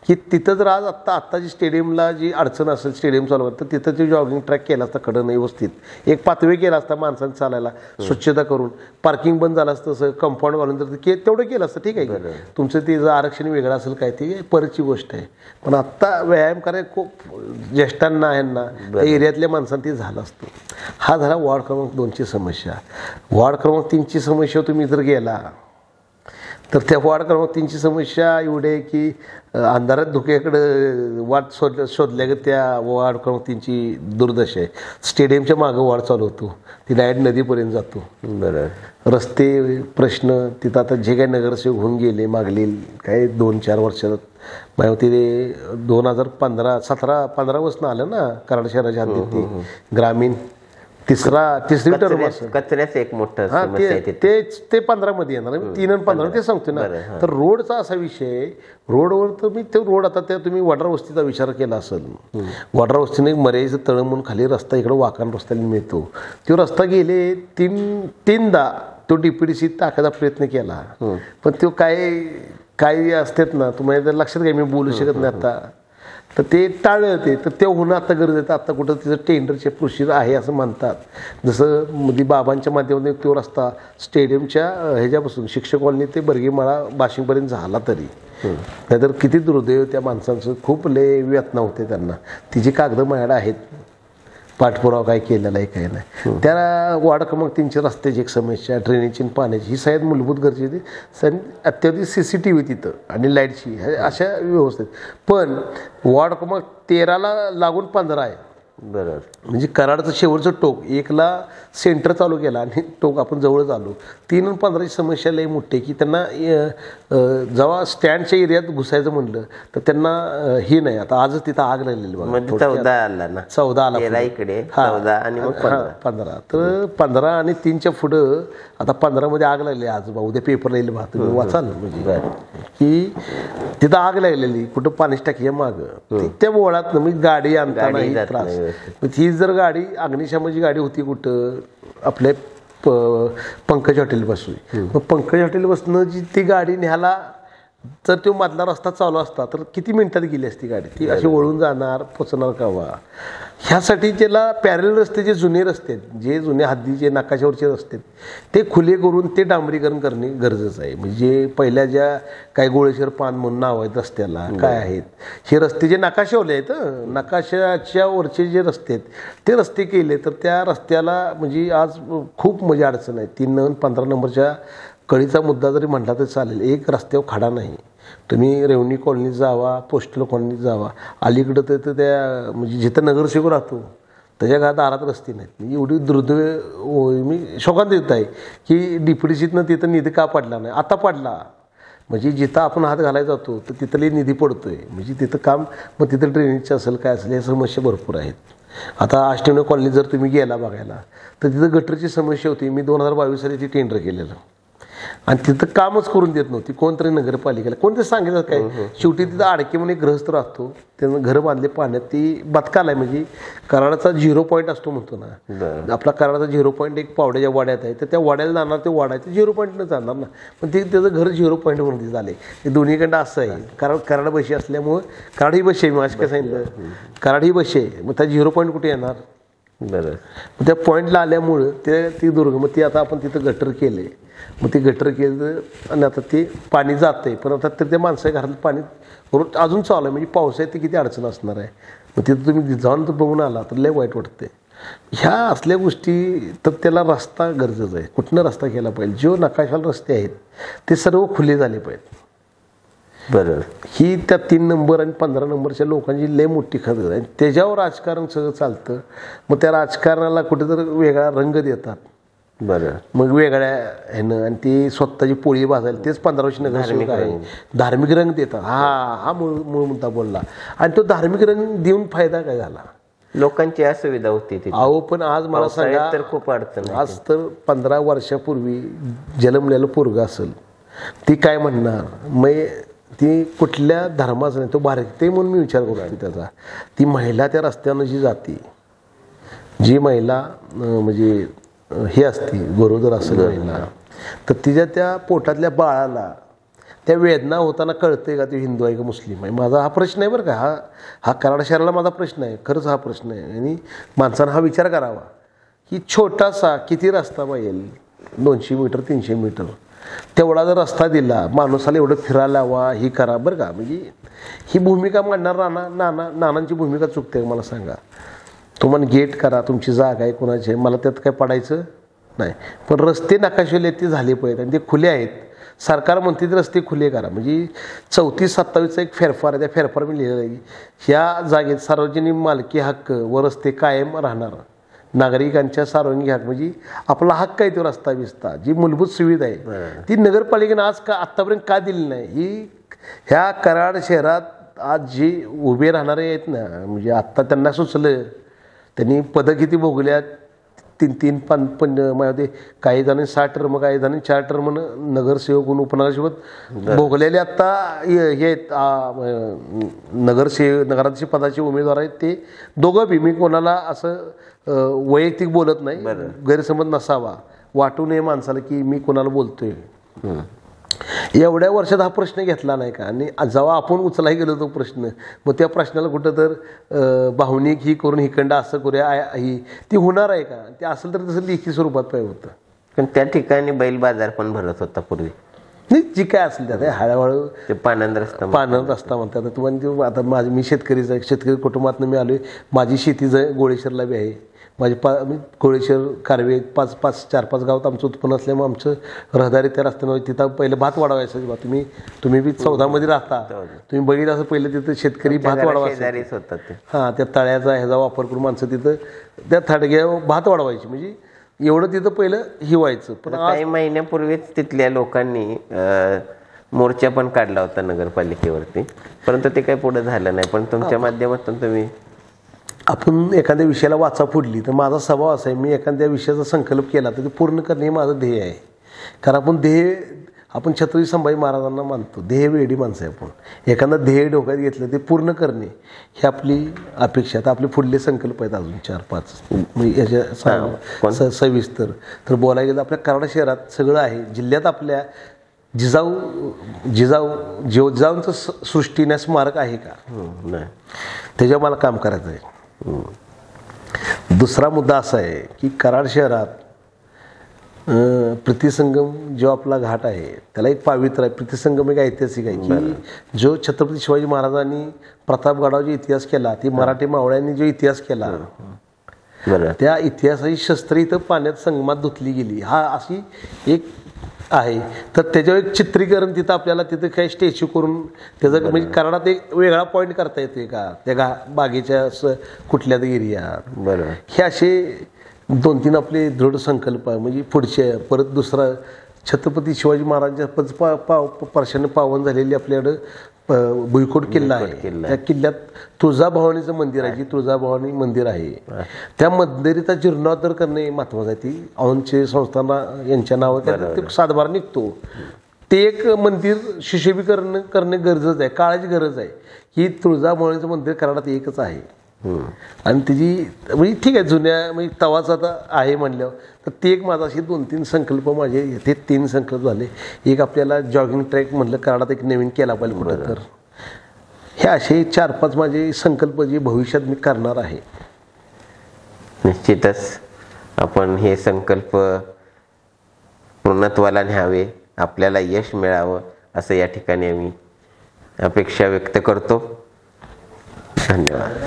की तिथं जर आज आत्ताची स्टेडियमला जी अडचण असेल स्टेडियम चालवत तर तिथं ते जॉगिंग ट्रॅक केला असता कडं व्यवस्थित, एक पातळी केला असता माणसांनी चालायला, स्वच्छता करून पार्किंग बंद झालं असतं, तसं कंपाऊंड घालून तर तेवढं केलं असतं. ठीक आहे तुमचं ते जर आरक्षण वेगळं असेल काय ते परतची गोष्ट आहे. पण आत्ता व्यायाम करायला खूप ज्येष्ठांना ह्यांना त्या एरियातल्या माणसांना ते झालं असतं. हा झाला वार्ड क्रमांक 2ची समस्या. वार्ड क्रमांक 3ची समस्या तुम्ही जर गेला तर त्या वार्ड क्रमांक 3ची समस्या एवढी आहे की अंधारात धुक्याकडं वाट शोधल्या त्या वार्ड क्रमांक 3ची दुर्दशा आहे. स्टेडियमच्या मागं वाढ चालू होतो, ती डायरेक्ट नदीपर्यंत जातो. रस्ते प्रश्न तिथं आता जे काही नगरसेवक होऊन गेले मागले काही 2-4 वर्षात माझ्या ते 2015 वर्षनं आलं ना कराड शहराच्या हद्दीत ते ग्रामीण तिसरी टर्म असेल कचऱ्याचं एक मोठं समस्या आहे ते 15 मध्ये येणार. 3 आणि 15 ते सांगतो ना. तर रोडचा असा विषय, रोडवर तर मी ते रोड आता त्या तुम्ही वड्रा वस्तीचा विचार केला असेल, वड्रा वस्तीने एक मर्यादेचं तळ म्हणून खाली रस्ता इकडे वाकान रस्त्याला मिळतो, तो रस्ता गेले 3दा तो DPDC टाकायचा प्रयत्न केला. पण तो काय असतात ना तुम्हाला लक्षात घ्या, मी बोलू शकत नाही आता. तर ते टाळलं तर ते होणं आता गरजेचं. आता कुठं तिचं टेंडरचे प्रोसिजर आहे असं म्हणतात. जसं मध्ये बाबांच्या माध्यमातून तो रस्ता स्टेडियमच्या ह्याच्यापासून शिक्षक कॉलनी ते बर्गीमाळा बाशिंगपर्यंत झाला तरी, नाहीतर किती दुर्दैव त्या माणसांचं, खूप लय व्यथना होते त्यांना. तिची कागदं माझ्याकडे आहेत, पाठपुरावा काय केलेला आहे काय नाही. त्या वाढ मग त्यांची रस्त्याची एक समस्या, ड्रेनेजची आणि पाण्याची, ही सगळ्यात मूलभूत गरजेची. अत्याधिक CCTV तिथं आणि लाईटची अशा व्यवस्थित. पण वार्ड क्रमांक 13ला लागून 15 आहे. बरोबर. म्हणजे कराडचं शेवटचं टोक 1ला सेंटर चालू केला आणि टोक आपण जवळच आलो. 3 आणि 15ची समस्या लई मोठी की त्यांना जेव्हा स्टँडच्या एरियात घुसायचं म्हणलं तर त्यांना ही नाही. आता आजच तिथं आग लागलेली बघा. 14 आला ना, 14 आला 13 इकडे 14 आणि मग 15. तर 15 आणि 3च्या पुढं आता 15 मध्ये आग लागली. आज उद्या पेपरला येईल भात वाचाल म्हणजे की तिथं आग लागलेली कुठं पाण्याची टाकी मागं. त्या बोळात मी गाडी आणताना त्रास. ही जर गाडी अग्निशमनाची गाडी होती कुठं आपल्या पंकज हॉटेलपासून, मग पंकज हॉटेलपासून जी ती गाडी न्यायला जर तो मधला रस्ता चालू असता तर किती मिनिटात गेली असती गाडी. ती अशी वळून जाणार, पोचणार कावा. ह्यासाठी त्याला पॅरेल रस्ते, जे जुने रस्ते आहेत, जे जुन्या हद्दीचे नकाशावरचे रस्ते आहेत ते खुले करून ते डांबरीकरण करणे गरजेचं आहे. म्हणजे पहिल्या ज्या काही गोळेश्वर पान म्हणून नाव आहेत रस्त्याला काय आहेत, हे रस्ते जे नकाशावले आहेत, नकाशाच्या वरचे जे रस्ते आहेत ते रस्ते केले तर त्या रस्त्याला म्हणजे आज खूप म्हणजे अडचण आहे. 3 आणि 15 नंबरच्या कळीचा मुद्दा जरी म्हटला तरी चालेल. एक रस्त्यावर खडा नाही. तुम्ही रेवणी कॉलनीत जावा, पोस्टल कॉलनीत जावा, अलीकडं तर त्या म्हणजे जिथं नगरसेवक राहतो त्याच्या दारात रस्ते नाहीत. म्हणजे एवढी दुर्दैव मी शोकांत येत आहे की DPDCतनं तिथं निधी का पडला नाही. आता पडला म्हणजे जिथं आपण हात घालायला जातो तर तिथले निधी पडतोय. म्हणजे तिथं काम, मग तिथं ड्रेनेजचं असेल काय असेल, या समस्या भरपूर आहेत. आता अष्टविनायक कॉलनीत जर तुम्ही गेला बघायला तर तिथं गटरची समस्या होती. मी 2022 साली ती टेंडर केलेलं आणि तिथं कामच करून देत नव्हती कोणतरी नगरपालिकेला. कोणते सांगितलं काय, शेवटी तिथं आडके म्हणून एक ग्रहस्थ राहतो, त्यानं घरं बांधले पाण्यात. ती बदकाला आहे म्हणजे कराडाचा 0 पॉईंट असतो म्हणतो ना आपला. कराडाचा 0 पॉईंट एक पावड्याच्या वाड्यात आहे, तर त्या वाड्याला जाणार ते वाडा आहे ते 0 पॉईंटनं जाणार ना. पण ते त्याचं घर 0 पॉईंटवरती झाले. ते दोन्हीकडं असं आहे. कारण कराड बशी असल्यामुळं, कराड ही बशी आहे, मी असं काय सांगितलं, कराड ही बशी आहे, मग त्या 0 पॉईंट कुठे येणार. बरोबर. मग त्या पॉईंटला आल्यामुळं ती दुर्ग, मग ती आता आपण तिथं गटर केले. मग ते गटर केलं आणि आता ते पाणी जातंय. पण आता तर त्या माणसाच्या घरात पाणी रोज अजून चालू आहे. म्हणजे पावसाळ्यात ते किती अडचण असणार आहे. मग तिथं तुम्ही जाऊन तर बघून आला तर लय वाईट वाटते. ह्या असल्या गोष्टी तर त्याला रस्ता गरजेचा आहे. कुठनं रस्ता केला पाहिजे. जो नकाशाला रस्ते आहेत ते सर्व खुले झाले पाहिजेत. बरोबर. ही त्या 3 नंबर आणि 15 नंबरच्या लोकांची लय मोठी खरं आहे. त्याच्यावर राजकारण सगळं चालतं. मग त्या राजकारणाला कुठेतरी वेगळा रंग देतात. बरं. मग वेगळ्या ह्यानं आणि ती स्वतःची पोळी भाजायला तेच 15 वर्ष नगरसेवक आहे. धार्मिक रंग देतात. हा मूळ मुद्दा बोलला. आणि तो धार्मिक रंग देऊन फायदा काय झाला. लोकांची असुविधा होती ती. अहो पण आज मला सांगा, तर खूप अडचण. आज तर 15 वर्षापूर्वी जन्मलेलं पोरगं असेल ती काय म्हणणार, मग ती कुठल्या धर्माचं नाही, तो भारतीय म्हणून मी विचार करतो त्याचा. ती महिला त्या रस्त्यानं जी जाते, जी महिला म्हणजे हे असते गरोदर असेल महिला, तर तिच्या त्या पोटातल्या बाळाला त्या वेदना होताना कळते का ते हिंदू आहे का मुस्लिम आहे. माझा हा प्रश्न आहे बरं का. हा कराड शहराला माझा प्रश्न आहे. खरंच हा प्रश्न आहे. आणि माणसानं हा विचार करावा की छोटासा किती रस्ता पाहिजे, 200 मीटर 300 मीटर, तेवढा जर रस्ता दिला, माणसाला एवढं फिरायला हवा, ही करा बरं का. म्हणजे ही भूमिका मांडणार नानांची भूमिका चुकते मला सांगा. तुम्हाला गेट करा, तुमची जागा आहे कोणाची आहे, मला त्यात काय पडायचं नाही. पण रस्ते नकाशेले ते झाले पाहिजेत आणि ते खुले आहेत. सरकार म्हणते ते रस्ते खुले करा. म्हणजे 34-27चा एक फेरफार आहे. त्या फेरफार मी लिहिलेला आहे. ह्या जागेत सार्वजनिक मालकी हक्क व रस्ते कायम राहणार. नागरिकांच्या सार्वजनिक हक्क म्हणजे आपला हक्क आहे तो रस्ता बिस्ता, जी मूलभूत सुविधा आहे ती नगरपालिकेनं आज का आत्तापर्यंत का दिली नाही. ही ह्या कराड शहरात आज जी उभे राहणारे आहेत ना, म्हणजे आत्ता त्यांना सुचलं, त्यांनी पदं किती भोगल्यात, 3 मध्ये काही जणांनी 6 टर्म, काही जणांनी 4 टर्म नगरसेवक उपनगरसेवक भोगलेले आत्ता हे नगराध्यक्ष पदाचे उमेदवार आहेत. ते दोघं बी, मी कोणाला असं वैयक्तिक बोलत नाही, गैरसमज नसावा, वाटू नये माणसाला की मी कोणाला बोलतोय. एवढ्या वर्षात हा प्रश्न घेतला नाही का, आणि जेव्हा आपण उचलाय गेलो तो प्रश्न, मग त्या प्रश्नाला कुठं तर भावनिक ही करून हिकंड असं करूया ही ती होणार आहे का, ते असेल तर तसं लेखी स्वरूपात पाहिजे होतं. पण त्या ठिकाणी बैल बाजार पण भरत होता पूर्वी. नाही जी काय असेल त्यात हळूहळू ते पानंद रस्ता रस्ता म्हणतात. आता तुम्हाला आता माझी मी शेतकरीच आहे, शेतकरी कुटुंबातनं मी आलोय. माझी शेती गोळेश्वरला बी आहे. माझी मी गोळेश्वर कारवे 4-5 गावात आमचं उत्पन्न असल्यामुळे आमचं रहदारी त्या रस्त्यावर तिथं पहिलं भात वाढवायचं. तुम्ही बी 14मध्ये राहता, तुम्ही बघितलं असं पहिलं तिथं शेतकरी भात वाढवायचं. हां, त्या तळ्याचा ह्याचा वापर करून माणसं तिथं त्या थाडग्या भात वाढवायची. म्हणजे एवढं तिथं पहिलं हिवायचं. पण काही महिन्यापूर्वीच तिथल्या लोकांनी मोर्चा पण काढला होता नगरपालिकेवरती, परंतु ते काही पुढे झालं नाही. पण तुमच्या माध्यमातून तुम्ही आपण एखाद्या विषयाला वाचा फोडली तर माझा स्वभाव असा आहे, मी एखाद्या विषयाचा संकल्प केला तर ते पूर्ण करणे हे माझं ध्येय आहे. कारण आपण छत्रपती संभाजी महाराजांना मानतो. ध्येय वेडी माणसं आहे आपण. एखादा ध्येय डोक्यात घेतलं ते पूर्ण करणे ही आपली अपेक्षा. आता आपले पुढले संकल्प आहेत अजून 4-5 म्हणजे याच्या सविस्तर तर बोलायला गेलं. आपल्या कराड शहरात सगळं आहे. जिल्ह्यात आपल्या जिजाऊंचं सृष्टीने स्मारक आहे का, त्याच्यावर मला काम करायचं आहे. दुसरा मुद्दा असा आहे की कराड शहरात प्रीतिसंगम जो आपला घाट आहे त्याला एक पावित्र्य आहे. प्रीतिसंगम एक ऐतिहासिक आहे की जो छत्रपती शिवाजी महाराजांनी प्रतापगडावर जो इतिहास केला, ती मराठी मावळ्यांनी जो इतिहास केला, त्या इतिहासाची शस्त्र इथं पाण्यात संगमात धुतली गेली. हा अशी एक आहे. तर त्याच्यावर एक चित्रीकरण तिथं आपल्याला तिथं काही स्टॅच्यू करून त्याचं म्हणजे कराडात एक वेगळा पॉईंट करता येतोय का त्या बागेच्या कुठल्या एरियात. बरोबर. हे असे 2-3 आपले दृढ संकल्प आहे. म्हणजे पुढचे परत दुसरा छत्रपती शिवाजी महाराजांच्या परशाने पावन झालेली आपल्याकडं भुईकोट किल्ला आहे. त्या किल्ल्यात तुळजाभवानीचं मंदिर आहे. जी तुळजाभवानी मंदिर आहे त्या मंदिराचा जीर्णोद्धार करणे महत्वाचं आहे. ती औंधचे संस्थान यांच्या नावावर ते सातबार निघतो. ते एक मंदिर सुशोभीकरण करणे गरजेचं आहे, काळाची गरज आहे. ही तुळजाभवानीचं मंदिर कराडात एकच आहे. आणि तिची म्हणजे ठीक आहे जुन्या म्हणजे तवाच आता आहे म्हणल्यावर तर ते एक माझा असे 2-3 संकल्प माझे ते 3 संकल्प झाले. एक आपल्याला जॉगिंग ट्रॅक म्हटलं कराडात एक नवीन केला पाहिजे कुठं तर. हे असे 4-5 माझे संकल्प जे भविष्यात मी करणार आहे. निश्चितच आपण हे संकल्प पूर्णत्वाला न्यावे, आपल्याला यश मिळावं असं या ठिकाणी आम्ही अपेक्षा व्यक्त करतो. धन्यवाद.